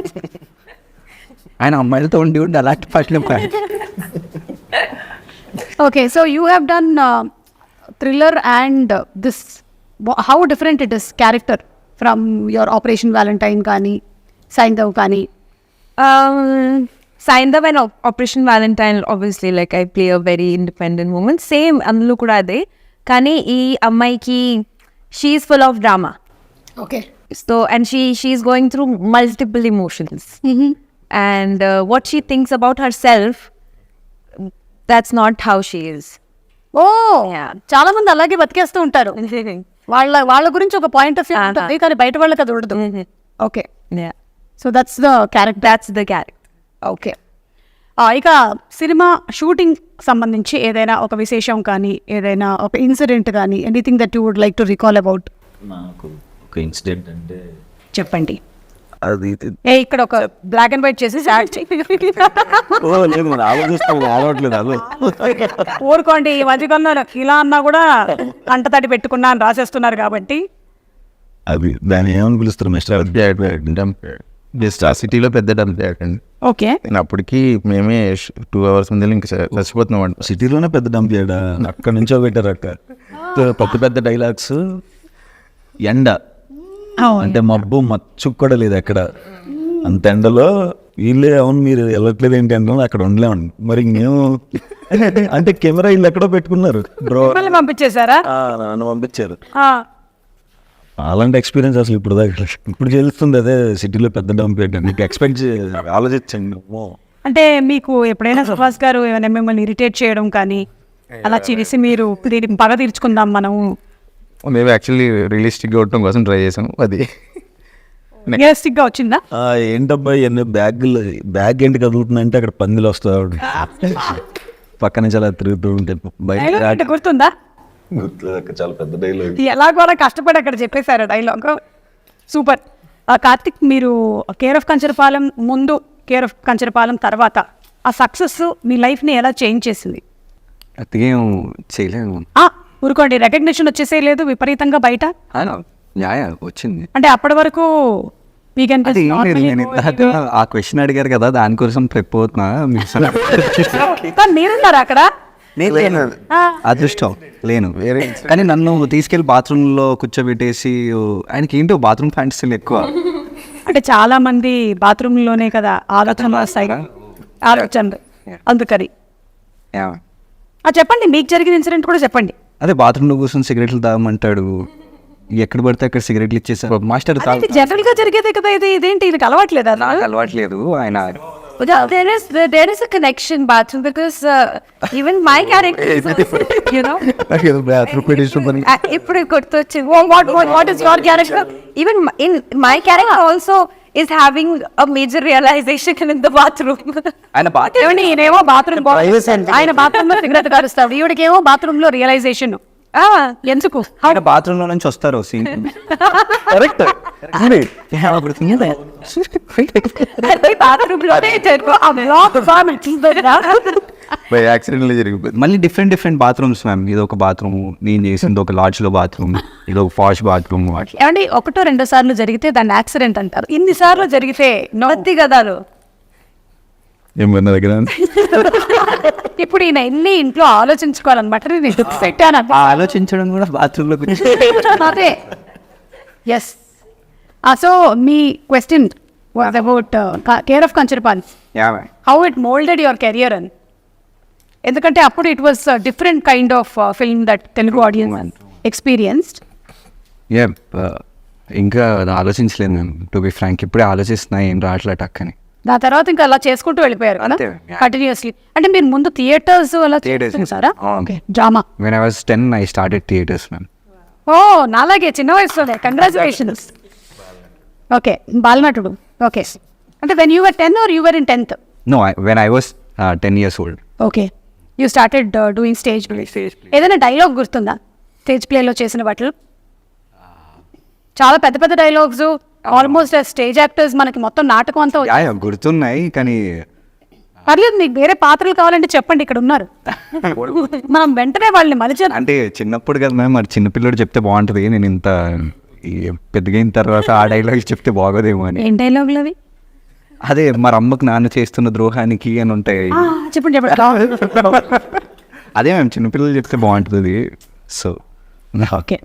ఆయన అమ్మాయిలతో ఉండి అలాంటి పాటలు పాడు. Okay, so you have done thriller and this. How different it is character from your operation Valentine కానీ సైంధవ్ కానీ? Saindav and Operation Valentine, obviously, like I play a very independent woman. Same, అందులో కూడా అదే. కానీ ఈ అమ్మాయికి she's full of drama. Okay. So, and she's going through multiple emotions. And what she thinks about herself, that's not how she is. Oh Yeah. చాలా మంది అలాగే బతికేస్తూ ఉంటారు. వాళ్ళ గురించి ఒక పాయింట్ ఆఫ్ వ్యూ ఉంటుంది కానీ బయట వాళ్ళకి అది ఉండదు. Okay, Yeah. So that's the character. That's the character. Okay. ఇక సినిమా షూటింగ్ సంబంధించి ఏదైనా ఒక విశేషం కానీ ఏదైనా ఒక ఇన్సిడెంట్ కానీ anything that you would like to recall about? నాకు ఒక ఇన్సిడెంట్ అంటే చెప్పండి. అది ఇక్కడ ఒక బ్లాక్ అండ్ వైట్ చేసి యాడ్ లేదు మనం ఆలోచిస్తాం ఆడవట్లేదు అది ఊరుకోండి. ఈ మధ్యకాలంలో ఇలా అన్నా కూడా కంట తడి పెట్టుకున్నా అని రాసేస్తున్నారు కాబట్టి అది దాన్ని ఏమని పిలుస్తారు మిస్టర్? జస్ట్ ఆ సిటీలో పెద్ద డంప్ చేయకండి. ఓకే. నేను అప్పటికి మేమే 2 hours ముందు ఇంకా చచ్చిపోతున్నాం అంట. సిటీలోనే పెద్ద డంప్ చేయడా? అక్కడ నుంచో పెట్టారు అక్క పెద్ద పెద్ద డైలాగ్స్. ఎండ అంటే మబ్బు మచ్చు కూడా లేదు అక్కడ. అంత ఎండలో వీళ్ళే అవును మీరు వెళ్ళట్లేదు ఏంటి అంటే అక్కడ ఉండలేమండి. మరి ఇంకేమో అంటే కెమెరా వీళ్ళు ఎక్కడో పెట్టుకున్నారు బ్రో, పంపించేశారా? నన్ను పంపించారు. అలాంటి ఎక్స్పీరియన్స్ అసలు ఇప్పుడు దాకా ఇప్పుడు తెలుస్తుంది. అదే సిటీలో పెద్ద డంప్ పెట్టండి. మీకు ఎక్స్పెక్ట్ ఆలోచించండి. అంటే మీకు ఎప్పుడైనా సుహాస్ గారు ఏమైనా మిమ్మల్ని ఇరిటేట్ చేయడం కానీ అలా చేసి మీరు దీనికి పగ తీర్చుకుందాం మనము మేము యాక్చువల్లీ రియలిస్టిక్గా ఉండటం కోసం ట్రై చేసాం. అది రియలిస్టిక్ గా వచ్చిందా? ఏంటబ్బా ఎన్ని బ్యాగ్ ఏంటి కదులుతుందంటే అక్కడ పందిలు వస్తాడు పక్క నుంచి అలా తిరుగుతూ ఉంటే డైలాగ్ అంటే బయట గుర్తుందా? గుర్తులేదు. చాలా పెద్ద డైలాగ్. ఎలా కూడా కష్టపడి అక్కడ చెప్పేశారు డైలాగ్. సూపర్. కార్తిక్, మీరు కేర్ ఆఫ్ కంచరపాలెం ముందు, కేర్ ఆఫ్ కంచరపాలెం తర్వాత ఆ సక్సెస్ మీ లైఫ్ని ఎలా చేంజ్ చేసింది? అతికేం చేయలేము. ఊరుకోండి, రికగ్నిషన్ వచ్చేసే లేదు విపరీతంగా బయట. వచ్చింది అంటే అప్పటి వరకు వీకెండ్ అది ఏం లేదు. నేను ఇందాక ఆ క్వశ్చన్ అడిగారు కదా దానికోసం ప్రిప్ అవుతున్నా. మీరున్నారా అక్కడ? అదృష్టం లేను వేరే. కానీ నన్ను తీసుకెళ్లి బాత్రూంలో కూర్చోబెట్టేసి ఆయనకి ఏంటో బాత్రూమ్ ఫ్యాంటసీలు ఎక్కువ. అంటే చాలా మంది బాత్రూంలోనే కదా ఆలోచనలు వస్తాయి, ఆలోచనలు. అందుకని చెప్పండి, మీకు జరిగిన ఇన్సిడెంట్ కూడా చెప్పండి. అదే బాత్రూంలో కూర్చొని సిగరెట్లు తాగమంటాడు. ఎక్కడ పడితే అక్కడ సిగరెట్లు ఇచ్చేసారు. మాస్టర్ జనరల్ గా జరిగేదే కదా ఇది. ఇదేంటి ఇది అలవాట్లేదా? అలవాట్లేదు ఆయన. There is a connection, bathroom, because even my character is also, you know. ఇప్పుడు గుర్తొచ్చింది. What is your character? Even in my character also is having a major realization in the bathroom. ఏమండి, ఈయనేమో బాత్రూమ్ ఆయన bathroom లో cigarette కారుస్తాడు, ఈవిడకేమో bathroom లో realisation. ఎందుకు? Bathroom లో నుంచి వస్తారు సీన్. బాత్రూమ్ లోనే యాక్సిడెంట్లో జరిగిపోయింది. మళ్ళీ డిఫరెంట్ బాత్రూమ్స్ మ్యామ్. ఇది ఒక బాత్రూమ్, నేను చేసింది ఒక లాడ్జ్ లో బాత్రూమ్, ఇది ఒక పాష్ బాత్రూమ్. ఏమండి, 1-2 సార్లు జరిగితే దాన్ని యాక్సిడెంట్ అంటారు. ఇన్ని సార్లు జరిగితే నొత్తి కదాలు. ఏమన్నా దగ్గర ఇప్పుడు ఈయన ఎన్ని ఇంట్లో ఆలోచించుకోవాలన్నమాట. నేను పెట్టాను ఆలోచించడం కూడా బాత్రూమ్ లో అదే. ఎస్. సో మీ question was about care of Kancharapalem, how it moulded your career అని. ఎందుకంటే అప్పుడు it was different kind of film that Telugu audience experienced. Yeah ఇంకా ఆలోచించలేదు మేము, టు బి ఫ్రాంక్. ఇప్పుడే ఆలోచిస్తున్నా ఏం రావట్లే టక్కని. దాని తర్వాత ఇంకా అలా చేసుకుంటూ వెళ్ళిపోయారు కదా అంతే. కంటిన్యూస్లీ. అంటే మీరు ముందు థియేటర్స్ అలా చేస్తారా? Okay, drama. When I was 10 I started theatres ma'am. Oh నాలాగే చిన్న వయసులోనే, కంగ్రాచులేషన్స్. ఓకే, బాలనటుడు. ఓకే, అంటే when you were 10 are you were in 10th? No, when I was 10 years old. Okay, you started doing stage play. ఏదైనా dialogue గుర్తుందా stage ప్లేలో చేసిన వాటిలో? చాలా పెద్ద పెద్ద డైలాగ్స్, ఆల్మోస్ట్ స్టేజ్ యాక్టర్స్, మనకి మొత్తం నాటకం అంతా యా యా గుర్తున్నాయి, కానీ పర్లేదు, మీకు వేరే పాత్రలు కావాలంటే చెప్పండి, ఇక్కడ ఉన్నారు. మనం వెంటనే వాళ్ళని మలిచారు. అంటే చిన్నప్పుడు కదా మ్యామ్, మరి చిన్నపిల్లడు చెప్తే బాగుంటుంది. నేను ఇంత పెద్దగైన తర్వాత ఆ డైలాగ్స్ చెప్తే బాగోదేమో అని. ఏం డైలాగులు అవి? అదే మరి అమ్మకు నాన్న చేస్తున్న ద్రోహానికి అని ఉంటాయి. చెప్పండి చెప్పండి. అదే మ్యామ్, చిన్నపిల్లలు చెప్తే బాగుంటుంది. So okay,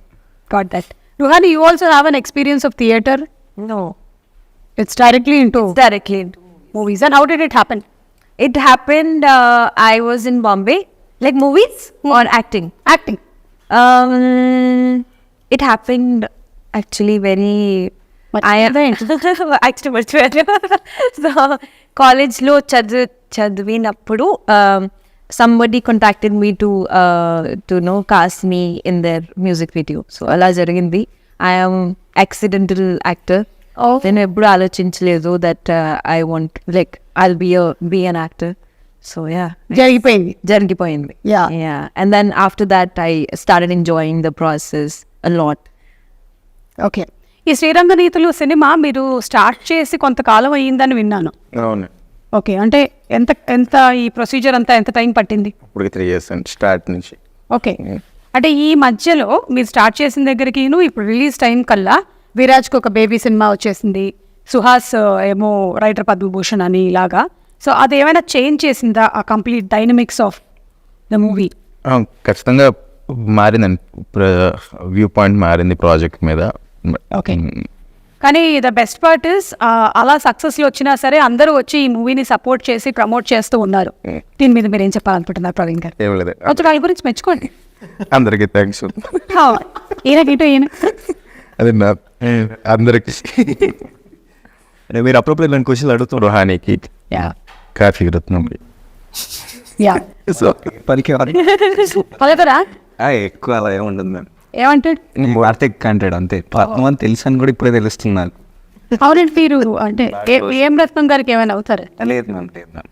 got that. Ruhani, you also have an experience of theatre? No, It's directly into directly into movies. And how did it happen? it happened. I was in Bombay, like movies or acting. Acting. It happened actually very. Actually much better. So college lo చదివినప్పుడు somebody contacted me to know cast me in their music video. So అలా జరిగింది. I am accidental actor. నేను ఎప్పుడు ఆలోచించలేదు that I want, like I'll be an actor. So yeah, జరిగిపోయింది. Yeah, and then after that I started enjoying the process a lot. Okay, ఈ శ్రీరంగ నీతులు cinema మీరు start చేసి కొంతకాలం అయ్యిందని విన్నాను. అవును, ఓకే, అంటే ఎంత ఈ ప్రొసీజర్ అంతా ఎంత టైం పట్టింది? ఇప్పుడు 3 years అండి స్టార్ట్ నుంచి. ఓకే, అంటే ఈ మధ్యలో మీరు స్టార్ట్ చేసిన దగ్గరికి ఇప్పుడు రిలీజ్ టైం కల్లా విరాజ్కి ఒక బేబీ సినిమా వచ్చేసింది, సుహాస్ ఏమో రైటర్ పద్మభూషణ్ అని ఇలాగా. సో అది ఏమైనా చేంజ్ చేసిందా ఆ complete dynamics of the movie? ఖచ్చితంగా మారిందండి, వ్యూ పాయింట్ మారింది ప్రాజెక్ట్ మీద. ఓకే, కానీ ద బెస్ట్ పార్ట్ ఇస్ అలా సక్సెస్లో వచ్చినా సరే అందరూ వచ్చి ఈ మూవీని సపోర్ట్ చేసి ప్రమోట్ చేస్తూ ఉన్నారు. దీని మీద మీరు ఏం చెప్పాలనుకుంటున్నారు ప్రవీణ్ గారు? ఏం లేదు, కొంచెం వాళ్ళ గురించి మెచ్చుకోండి. అందరికీ థ్యాంక్స్. ఈయన అదే అందరికి మీరు అప్పుడప్పుడు ఇలాంటి క్వశ్చన్లు అడుగుతున్నారు. రుహానికి, కార్తీక్ రత్నంకి. పలకరా ఎక్కువ అలా ఏముండదు మ్యామ్. ఏమంటాడు? కార్తిక్ అంటాడు అంతే. పద్మం అని తెలుసు అని కూడా ఇప్పుడే తెలుస్తుంది నాకు. అవునండి, మీరు అంటే ఏం రత్నం గారికి ఏమైనా అవుతారు? లేదు మ్యామ్, లేదు మ్యామ్.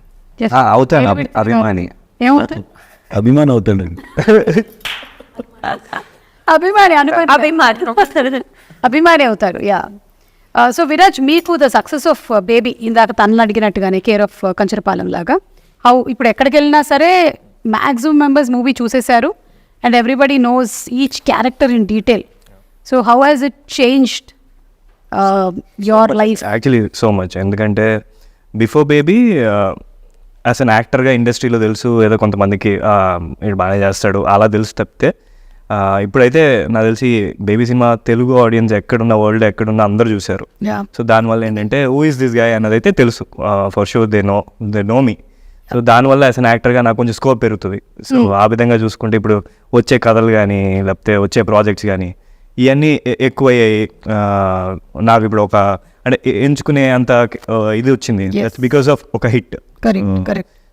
అవుతాను, అభిమాని. ఏమవుతారు? అభిమానం అవుతాడండి. అభిమాని అవుతారు. యా. సో విరాజ్, మీకు ద సక్సెస్ ఆఫ్ బేబీ, ఇందాక తనలు అడిగినట్టుగానే కేర్ ఆఫ్ కంచరపాలెం లాగా, హౌ ఇప్పుడు ఎక్కడికి వెళ్ళినా సరే మ్యాక్సిమం మెంబర్స్ మూవీ చూసేశారు and everybody knows each character in detail. So how has it changed your life? Actually so much. ఎందుకంటే బిఫోర్ బేబీ యాజ్ అన్ యాక్టర్గా ఇండస్ట్రీలో తెలుసు, ఏదో కొంతమందికి వీడు బాగానే చేస్తాడు అలా తెలుసు తప్పితే, ఇప్పుడైతే నాకు తెలిసి బేబీ సినిమా తెలుగు ఆడియన్స్ ఎక్కడున్న, వరల్డ్ ఎక్కడున్న అందరూ చూశారు. సో దానివల్ల ఏంటంటే హూ ఇస్ దిస్ గాయ్ అన్నది అయితే తెలుసు, for sure they know me. So దానివల్ల యాజ్ అన్ యాక్టర్గా నాకు కొంచెం స్కోప్ పెరుగుతుంది. సో ఆ విధంగా చూసుకుంటే ఇప్పుడు వచ్చే కథలు కానీ లేకపోతే వచ్చే ప్రాజెక్ట్స్ కానీ ఇవన్నీ ఎక్కువయ్యాయి. నాకు ఇప్పుడు ఒక అంటే ఎంచుకునే అంత ఇది వచ్చింది బికాస్ ఆఫ్ ఒక హిట్.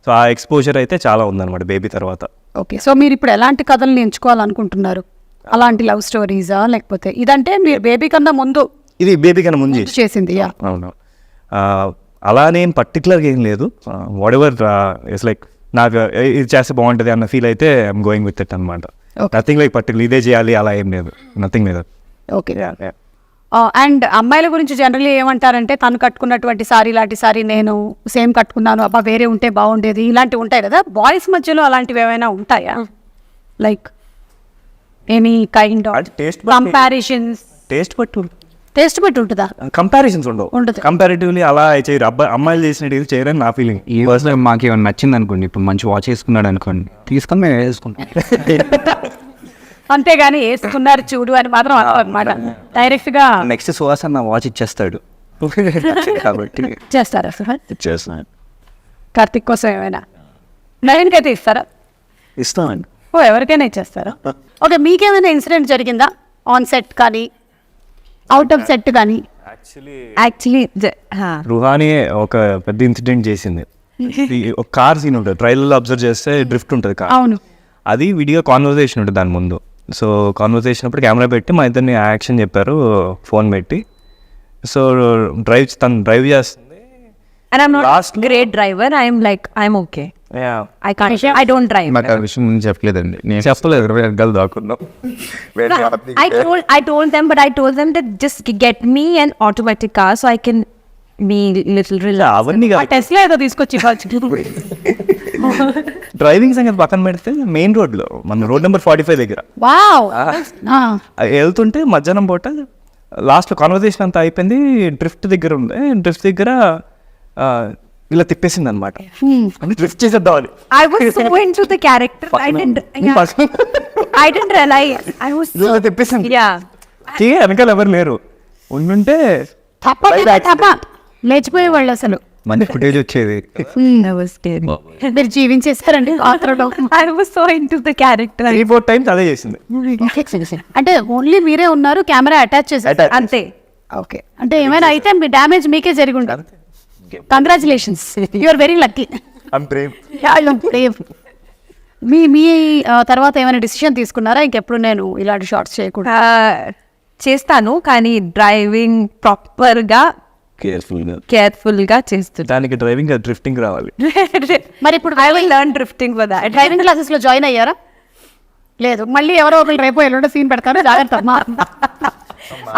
సో ఆ ఎక్స్పోజర్ అయితే చాలా ఉందన్నమాట బేబీ తర్వాత. ఓకే, సో మీరు ఇప్పుడు ఎలాంటి కథలను ఎంచుకోవాలనుకుంటున్నారు? అలాంటి లవ్ స్టోరీసా లేకపోతే ఇదంటే మీరు బేబీ కన్నా ముందు? ఇది బేబీ కన్నా ముందు చేసింది. అవును, అలానేం పర్టికులర్గా ఏం లేదు. వాట్ ఎవర్ ఇట్స్ లైక్ నాకు ఇది చేస్తే బాగుంటుంది అన్న ఫీల్ అయితే ఐఎమ్ గోయింగ్ విత్ ఇట్ అనమాట. నథింగ్ లైక్ పర్టికులర్ ఇదే చేయాలి అలా ఏం లేదు, నథింగ్ లేదు. ఓకే, అండ్ అమ్మాయిల గురించి జనరల్లీ ఏమంటారంటే తను కట్టుకున్నటువంటి సారీ లాంటి సారీ నేను సేమ్ కట్టుకున్నాను, అబ్బా వేరే ఉంటే బాగుండేది, ఇలాంటివి ఉంటాయి కదా. బాయ్స్ మధ్యలో అలాంటివి ఏమైనా ఉంటాయా? Like any kind of comparisons? Taste బట్టి ఉంటుందా? కంపారిజన్స్ ఉండవు. కంపారిటివ్లీ అలా చేయరు, అమ్మాయిలు చేసినట్టు చేయరని నా ఫీలింగ్. ఈ వర్స్లో మాకు ఏమైనా నచ్చింది అనుకోండి, ఇప్పుడు మంచి వాచ్ వేసుకున్నాడు అనుకోండి, తీసుకొని మేము వేసుకుంటాం. అంతేగాని వేసుకున్నారు చూడు అని మాత్రం అనమాట. డైరెక్ట్ గా నెక్స్ట్ సుహాస్ అన్న వాచ్ ఇచ్చేస్తాడు కాబట్టి చేస్తారా సార్? ఇచ్చేస్తున్నాడు. కార్తిక్ కోసం ఏమైనా నయన్కి అయితే ఇస్తారా? ఇస్తామండి. ఓ, ఎవరికైనా ఇచ్చేస్తారా? ఓకే, మీకేమైనా ఇన్సిడెంట్ జరిగిందా ఆన్ సెట్ కానీ అవుట్ ఆఫ్ సెట్ కానీ యాక్చువల్లీ రుహానీ ఒక పెద్ద ఇన్సిడెంట్ చేసింది. ఒక కార్ సీన్ ఉంటుంది, ట్రైలర్లో అబ్జర్వ్ చేస్తే డ్రిఫ్ట్ ఉంటుంది కార్. అవును. అది విడిగా కాన్వర్సేషన్ ఉంటుంది దాని ముందు. సో కాన్వర్సేషన్ అప్పుడు కెమెరా పెట్టి మా ఇద్దరిని యాక్షన్ చెప్పారు ఫోన్ పెట్టి. సో తను డ్రైవ్ చేస్తుంది. And I'm not great driver. I'm okay. Yeah. I don't drive. మాకు ఆ విషయం ముందు చెప్పలేదండి. నేను చెప్పలేదు, వెనకాల దాక్కున్నాం. I told them, but I told them that just get me an automatic car so I can be little relaxed. అవన్నీ Tesla ఏదో తీసుకొచ్చి ఇవ్వచ్చు. డ్రైవింగ్ సంగతి పక్కన పెడితే మెయిన్ రోడ్లో మన రోడ్ నెంబర్ 45 దగ్గర వావ్. వెళ్తుంటే మధ్యాహ్నం పూట లాస్ట్లో కాన్వర్సేషన్ అంతా అయిపోయింది. డ్రిఫ్ట్ దగ్గర ఉంది. డ్రిఫ్ట్ దగ్గర ఇలా తిప్పేసింది అనమాట. అంటే డ్రిఫ్ట్ చేసేద్దామని. I was so into the character. I didn't realize. I was ఇలా తిప్పేసింది. yeah. వెనకాల ఎవరు లేరు. ఉండుంటే తప్ప లేచిపోయేవాళ్ళు అసలు. మంచి ఫుటేజ్ వచ్చేది. That was scary. మీరు జీవించేస్తారండి పాత్రలో. I was so into the character. 3-4 times అదే చేసింది. అంటే ఓన్లీ మీరే ఉన్నారు, కెమెరా అటాచ్ చేశారు అంతే. ఓకే. అంటే ఏమైనా అయితే మీ డ్యామేజ్ మీకే జరిగి ఉంటుంది. Congratulations, you are very lucky. మీ తర్వాత ఏమైనా డిసిషన్ తీసుకున్నారా ఇంకెప్పుడు నేను ఇలాంటి షార్ట్స్ చేయకుండా? చేస్తాను కానీ డ్రైవింగ్ ప్రాపర్గా కేర్ఫుల్గా చేస్తాను. దానికి డ్రైవింగ్ డ్రిఫ్టింగ్ రావాలి. మరి ఇప్పుడు I will learn drifting for that. Driving classes లో జాయిన్ అయ్యారా? లేదు, మళ్ళీ ఎవరో ఒకరు రేపు ఎల్లుండో సీన్ పెడతారు, జాగ్రత్త.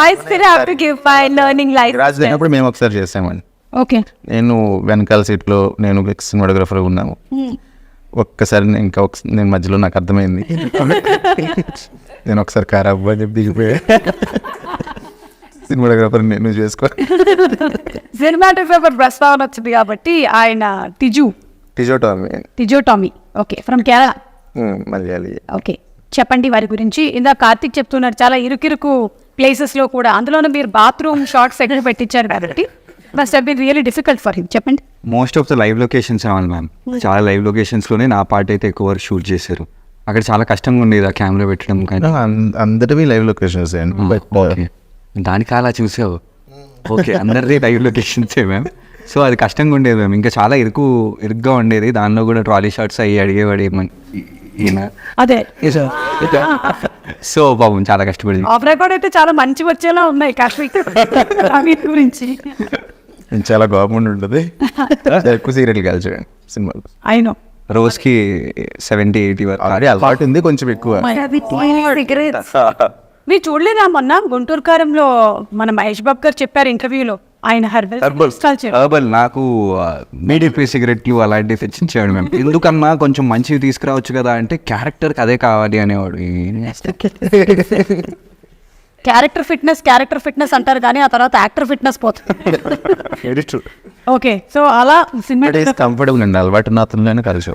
I still have to give my learning life. రాజు అయినప్పుడు మేము ఒకసారి చేసామండి. ఓకే. నేను వెనకాల సీట్లో నేను సినిమాటోగ్రఫర్ ఉన్నాము. ఒక్కసారి నేను మధ్యలో నాకు అర్థమైంది. నేను ఒకసారి కార్ అవ్వని చెప్పి దిగిపోయా. సినిమాటోగ్రఫర్ నేను చేసుకో. సినిమాటోగ్రాఫర్ ప్రస్తావన వచ్చింది కాబట్టి ఆయన Tijo Tomy. Okay, from Kerala. Malayali. Okay, చెప్పండి వారి గురించి. ఇందాక కార్తిక్ చెప్తున్నారు చాలా ఇరుకిరుకు ప్లేసెస్ లో కూడా, అందులోనే మీరు బాత్రూమ్ షార్ట్స్ ఎక్కడ పెట్టించారు కాబట్టి must have been really difficult for him. చెప్పండి. Most of the live locations ఏమన్నా మ్యామ్, చాలా లైవ్ లొకేషన్స్లోనే నా పార్ట్ అయితే ఎక్కువ షూట్ చేశారు. అక్కడ చాలా కష్టంగా ఉండేది ఆ కెమెరా పెట్టడం. కానీ అందరివి లైవ్ లొకేషన్స్ అండి. బట్ దానికి అలా చూసావు. ఓకే, అందరిది లైవ్ లొకేషన్సే మ్యామ్. సో అది కష్టంగా ఉండేది మ్యామ్. ఇంకా చాలా ఇరుగ్గా ఉండేది. దానిలో కూడా ట్రాలీ షాట్స్ అయ్యి అడిగేవాడు ఈయన. అదే. సో బాబు చాలా కష్టపడింది. ఆఫ్ రికార్డ్ అయితే చాలా మంచి వచ్చేలా ఉన్నాయి కార్తీక్ గురించి. చాలా గవర్నమెంట్ ఉంటుంది. ఎక్కువ సీరియల్ కాదు చూడండి సినిమాలు. అయినో రోజుకి 70-80 వరకు ఆల్రెడీ అలవాటు ఉంది, కొంచెం ఎక్కువ. మీరు చూడలేదా మొన్న గుంటూరు కారంలో మన మహేష్ బాబు గారు చెప్పారు ఇంటర్వ్యూలో, ఆయన హర్బల్ నాకు మీడియా సిగరెట్లు అలాంటివి తెచ్చించాడు మేము. ఎందుకన్నా కొంచెం మంచివి తీసుకురావచ్చు కదా అంటే క్యారెక్టర్కి అదే కావాలి అనేవాడు. క్యారెక్టర్ ఫిట్నెస్ అంటారు కానీ ఆ తర్వాత యాక్టర్ ఫిట్నెస్ పోతుంది. ఓకే, సో అలా సినిమా కంఫర్టబుల్ అండి. అలవాటు ఉన్న అతనిలోనే కలిసి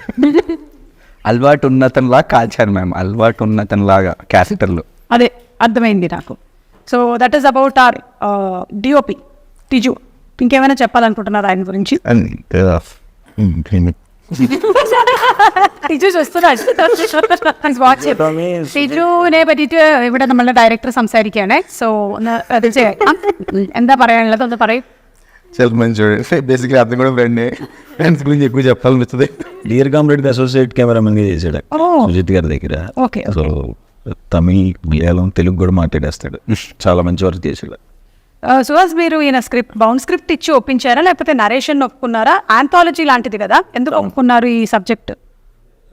అలవాటు ఉన్నతనిలా కాల్చారు మ్యామ్. అలవాటు ఉన్నతనిలాగా క్యారెక్టర్లు. అదే అర్థమైంది నాకు. So that is about our DOP Tiju. ఇంకేమైనా చెప్పాలనుకుంటున్నారు ఆయన గురించి? ടിജു ടിജുവിനെ പറ്റിയിട്ട് ഇവിടെ നമ്മളുടെ ഡയറക്ടർ സംസാരിക്കുകയാണ്. സോ ഒന്ന് അത് ചെയ്യാം. എന്താ പറയാനുള്ളത് ഒന്ന് പറയും. చాలా మంచి బేసిక్లీ అతను కూడా ఫ్రెండ్స్ గురించి ఎక్కువ చెప్పాలనిపిస్తుంది. డియర్ కామ్రేడ్ అసోసియేట్ కెమెరామెన్గా చేశాడు సుజిత్ గారి దగ్గర. ఓకే. సో తమిళ్, మలయాళం, తెలుగు కూడా మాట్లాడేస్తాడు. చాలా మంచి వర్క్ చేశాడు. సుహాస్, మీరు ఈయన బౌండ్ స్క్రిప్ట్ ఇచ్చి ఒప్పించారా లేకపోతే నరేషన్ ఒప్పుకున్నారా? ఆంథాలజీ లాంటిది కదా, ఎందుకు ఒప్పుకున్నారు ఈ సబ్జెక్ట్?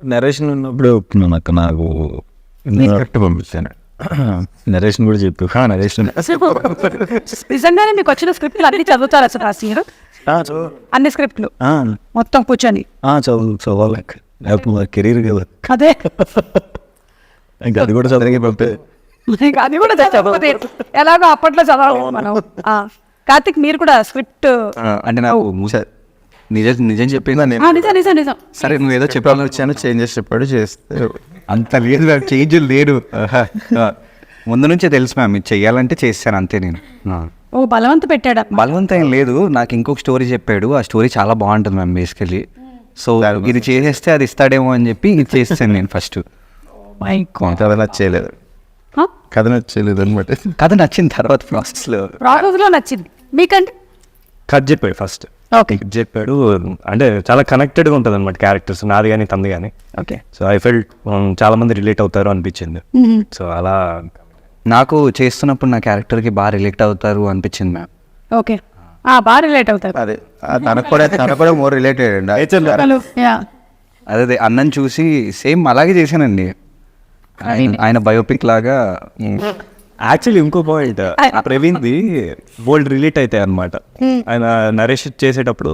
నరేషన్ ఉన్నప్పుడు ఒప్పుకున్నాను అక్క. నాకు కరెక్ట్ పంపించాను. నరేషన్ కూడా చెప్పు. నరేషన్ నిజంగానే మీకు వచ్చిన స్క్రిప్ట్లు అన్ని చదువుతారా సుహాస్ మీరు? అన్ని స్క్రిప్ట్లు మొత్తం కూర్చొని చదవాలి. లేకపోతే కెరీర్ కదా. అదే, ఇంకా అది కూడా చదివి పంపే. అది కూడా చదవకపోతే ఎలాగో అప్పట్లో చదవాలి మనం. కార్తిక్, మీరు కూడా స్క్రిప్ట్ అంటే నాకు నిజం చెప్పిందా? నిజం. సరే, నువ్వు ఏదో చెప్పాలని వచ్చాను, చేంజెస్ చెప్పాడు, చేస్తే అంత లేదు మ్యామ్, చేంజ్ లేదు. ముందు నుంచే తెలుసు మ్యామ్, ఇది చెయ్యాలంటే చేస్తాను అంతే. నేను బలవంత పెట్టాడు. బలవంతం ఏం లేదు, నాకు ఇంకొక స్టోరీ చెప్పాడు. ఆ స్టోరీ చాలా బాగుంటుంది మ్యామ్ బేసికలీ. సో ఇది చేసేస్తే అది ఇస్తాడేమో అని చెప్పి ఇది చేస్తాను నేను ఫస్ట్. చేయలేదు. కథ నచ్చలేదు అనమాట. కథ నచ్చిన తర్వాత ప్రాసెస్లో ప్రాసెస్లో నచ్చింది మీకంటే? కట్ చెప్పాడు ఫస్ట్. ఓకే. చెప్పాడు అంటే చాలా కనెక్టెడ్గా ఉంటుంది అనమాట క్యారెక్టర్స్, నాది కానీ తంది కానీ. ఓకే. సో ఐ ఫెల్ట్ చాలా మంది రిలేట్ అవుతారు అనిపించింది. సో అలా నాకు చేస్తున్నప్పుడు నా క్యారెక్టర్కి బాగా రిలేట్ అవుతారు అనిపించింది మ్యామ్. ఓకే. బాగా రిలేట్ అవుతారు. అదే తనకు కూడా మోర్ రిలేటెడ్ అండి. అదే అన్నం చూసి సేమ్ అలాగే చేశానండి. ఆయన బయోపిక్ లాగా. యాక్చువల్లీ ఇంకో పాయింట్ ప్రవీణ్ది బోల్డ్ రిలేట్ అవుతాయి అనమాట. ఆయన నరేష్ చేసేటప్పుడు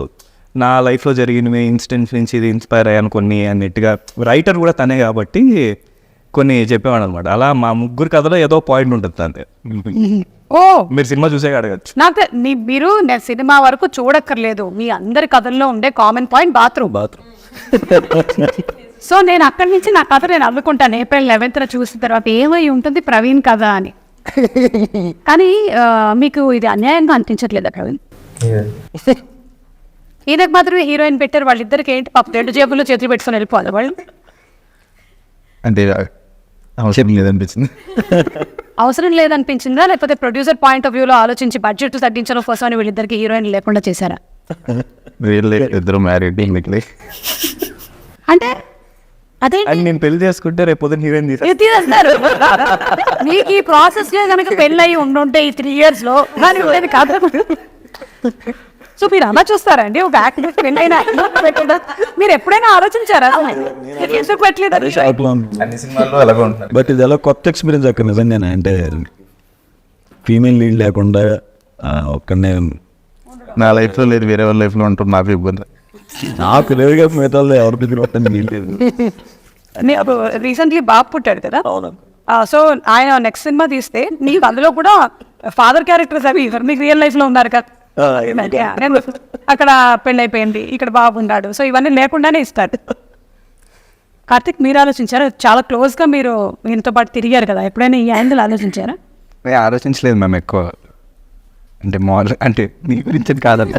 నా లైఫ్లో జరిగినవి ఇన్సిడెంట్స్ నుంచి ఇది ఇన్స్పైర్ అయ్యాను కొన్ని అన్నట్టుగా. రైటర్ కూడా తనే కాబట్టి కొన్ని చెప్పేవాడు అనమాట. అలా మా ముగ్గురు కథలో ఏదో పాయింట్ ఉంటుంది అంతే. ఓ, మీరు సినిమా చూసే అడగచ్చు. నాకు మీరు నేను సినిమా వరకు చూడక్కర్లేదు, మీ అందరి కథల్లో ఉండే కామన్ పాయింట్ బాత్రూమ్. సో నేను అక్కడి నుంచి నా కథ నేను అల్లుకుంటాను. April 11th చూసిన తర్వాత ఏమై ఉంటుంది ప్రవీణ్ కథ అని. కానీ మీకు ఇది అన్యాయంగా అనిపించట్లేదా ప్రవీణ్? ఈయనకు మాత్రమే హీరోయిన్ పెట్టారు, వాళ్ళిద్దరికి ఏంటి పాప 2 జేబుల్లో చేతులు పెట్టుకొని వెళ్ళిపోవాలి వాళ్ళు. అంటే అవసరం లేదనిపించింది. అవసరం లేదనిపించిందా, లేకపోతే ప్రొడ్యూసర్ పాయింట్ ఆఫ్ వ్యూలో ఆలోచించి బడ్జెట్ తగ్గించడం కోసం అని వీళ్ళిద్దరికి హీరోయిన్ లేకుండా చేశారా? ఇద్దరు మ్యారీడ్ అంటే అదే అండ్ నేను పెళ్లి చేసుకుంటే రేపు పొద్దున్న హీరోయిన్ తీసేస్తారు. మీకు ఈ ప్రాసెస్ లో కనుక పెళ్ళి అయ్యి ఉండుంటే ఈ 3 years లో కానీ ఉండేది కాదు. సో మీరు అలా చూస్తారండి ఒక యాక్టర్ పెళ్ళైన పెట్టకుండా? మీరు ఎప్పుడైనా ఆలోచించారా ఎందుకు పెట్టలేదు? అన్ని సినిమాల్లో అలాగే ఉంటారు. బట్ ఇది ఎలా కొత్త ఎక్స్పీరియన్స్ అక్కడ నిజంగానే. అంటే ఫీమేల్ లీడ్ లేకుండా ఒక్కడనే నా లైఫ్లో లేదు, వేరే వాళ్ళ లైఫ్లో ఉంటుంది. నాకు ఇబ్బంది. నాకు లేదుగా, మిగతా ఎవరి పిల్లలు లేదు. నేను రీసెంట్లీ బాబు పుట్టాడు కదా, సో ఆయన నెక్స్ట్ సినిమా తీస్తే నీకు అందులో కూడా ఫాదర్ క్యారెక్టర్స్ అవి మీకు రియల్ లైఫ్ లో ఉన్నారు కదా. అక్కడ పెళ్ళి అయిపోయింది, ఇక్కడ బాబు ఉన్నాడు, సో ఇవన్నీ లేకుండానే ఇస్తాడు. కార్తిక్ మీరు ఆలోచించారా? చాలా క్లోజ్ గా మీరు ఈయనతో పాటు తిరిగారు కదా, ఎప్పుడైనా ఈ యాంగిల్ ఆలోచించారా? నేను ఆలోచించలేదు మ్యామ్ ఎక్కువ. అంటే అంటే మీ గురించి కాదండి,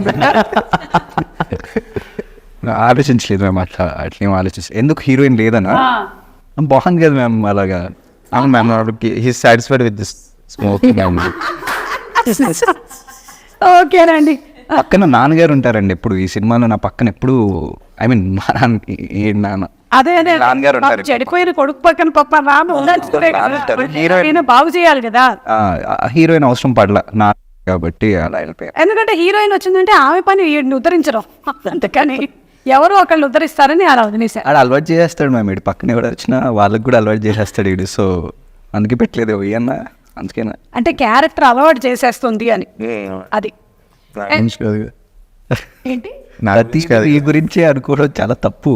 ఆలోచించలేదు మ్యామ్. అట్లేం ఆలోచించలేదు. ఎందుకు హీరోయిన్ లేదన్నా? బాగుంది కదా మ్యామ్ అలాగా. అవును ma'am, he's satisfied with this smoking. ఓకేనండి. పక్కన నాన్నగారు ఉంటారండి ఎప్పుడు ఈ సినిమాలో. నా పక్కన ఎప్పుడు ఐ మీన్ మా నాన్న అదే అదే నాన్నగారు ఉంటారు. చెడిపోయిన కొడుకు పక్కన పప్ప హీరోయిన్ బాగు చేయాలి కదా. హీరోయిన్ అవసరం పడలా నా కాబట్టి అలా వెళ్ళిపోయారు. ఎందుకంటే హీరోయిన్ వచ్చిందంటే ఆమె పని వీడిని ఉద్ధరించడం, అందుకని ఎవరో ఒకళ్ళు ఉద్ధరిస్తారని అలా వదిలేశారు. ఆడ అలవాటు చేసేస్తాడు మ్యామ్. ఇటు పక్కన ఎవరు వచ్చినా వాళ్ళకి కూడా అలవాటు చేసేస్తాడు వీడు. సో అందుకే పెట్టలేదు అన్న, అందుకేనా అంటే క్యారెక్టర్ అలవాటు చేసేస్తుంది అని. అది ఏంటి ఈ గురించి అనుకోవడం చాలా తప్పు.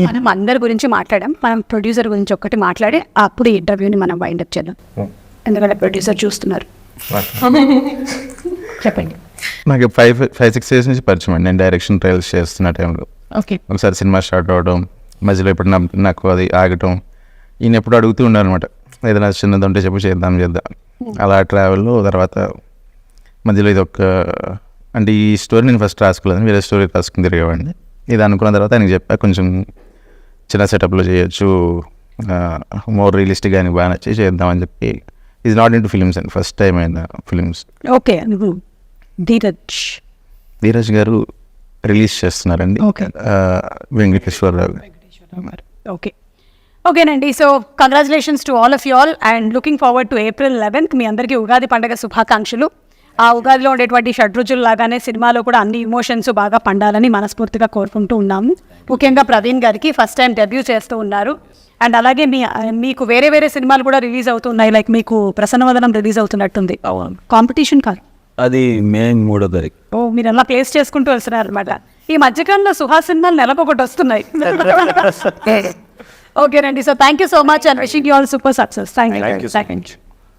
మనం అందరి గురించి మాట్లాడాం, మనం ప్రొడ్యూసర్ గురించి ఒక్కటి మాట్లాడి అప్పుడు ఈ ఇంటర్వ్యూని మనం వైండప్ చేద్దాం, ఎందుకంటే ప్రొడ్యూసర్ చూస్తున్నారు. చెప్పండి. నాకు 5-6 years నుంచి పరిచయం అండి. నేను డైరెక్షన్ ట్రయల్స్ చేస్తున్న టైంలో ఓకే. ఒకసారి సినిమా స్టార్ట్ అవ్వడం, మధ్యలో ఇప్పుడు నాకు అది ఆగటం, ఈయన ఎప్పుడు అడుగుతూ ఉన్నారనమాట, ఏదైనా చిన్నది ఉంటే చెప్పు చేద్దాం. అలా ట్రావెల్లో తర్వాత మధ్యలో ఇది ఒక అంటే ఈ స్టోరీ నేను ఫస్ట్ రాసుకోలేదు, వేరే స్టోరీ రాసుకుని తిరిగేవాడిని. ఇది అనుకున్న తర్వాత ఆయనకి చెప్పా కొంచెం చిన్న సెటప్లో చేయొచ్చు, మోర్ రియలిస్టిక్గా ఆయనకి బాగా నచ్చి చేద్దామని చెప్పి. Is not in to films and first time అయిన ఫిలిమ్స్. ఓకే. ధీరజ్ గారు రిలీజ్ చేస్తున్నారండి, వెంకటేశ్వరరావు. ఓకే. ఓకేనండి. So congratulations to all of you all and looking forward to April 11th. మీ అందరికీ ఉగాది పండుగ శుభాకాంక్షలు. ఆ ఉగాదిలో ఉండేటువంటి షడ్రుచులు లాగానే సినిమాలో కూడా అన్ని ఇమోషన్స్ బాగా పండాలని మనస్ఫూర్తిగా కోరుకుంటూ ఉన్నాము. ముఖ్యంగా ప్రవీణ్ గారికి ఫస్ట్ టైం డెబ్యూ చేస్తూ ఉన్నారు. అండ్ అలాగే మీకు వేరే వేరే సినిమాలు కూడా రిలీజ్ అవుతున్నాయి, లైక్ మీకు ప్రసన్నవదనం రిలీజ్ అవుతున్నట్టుంది. కాంపిటీషన్ కాదు అది మే 3వ తారీఖు. ఓ, మీరు అలా ప్లేస్ చేసుకుంటూ వస్తున్నారు అనమాట. ఈ మధ్యకాలంలో సుహాస్ సినిమాలు నెలకొకటి వస్తున్నాయి. ఓకేనండి. So thank you so much and wishing you all super success. Thank you.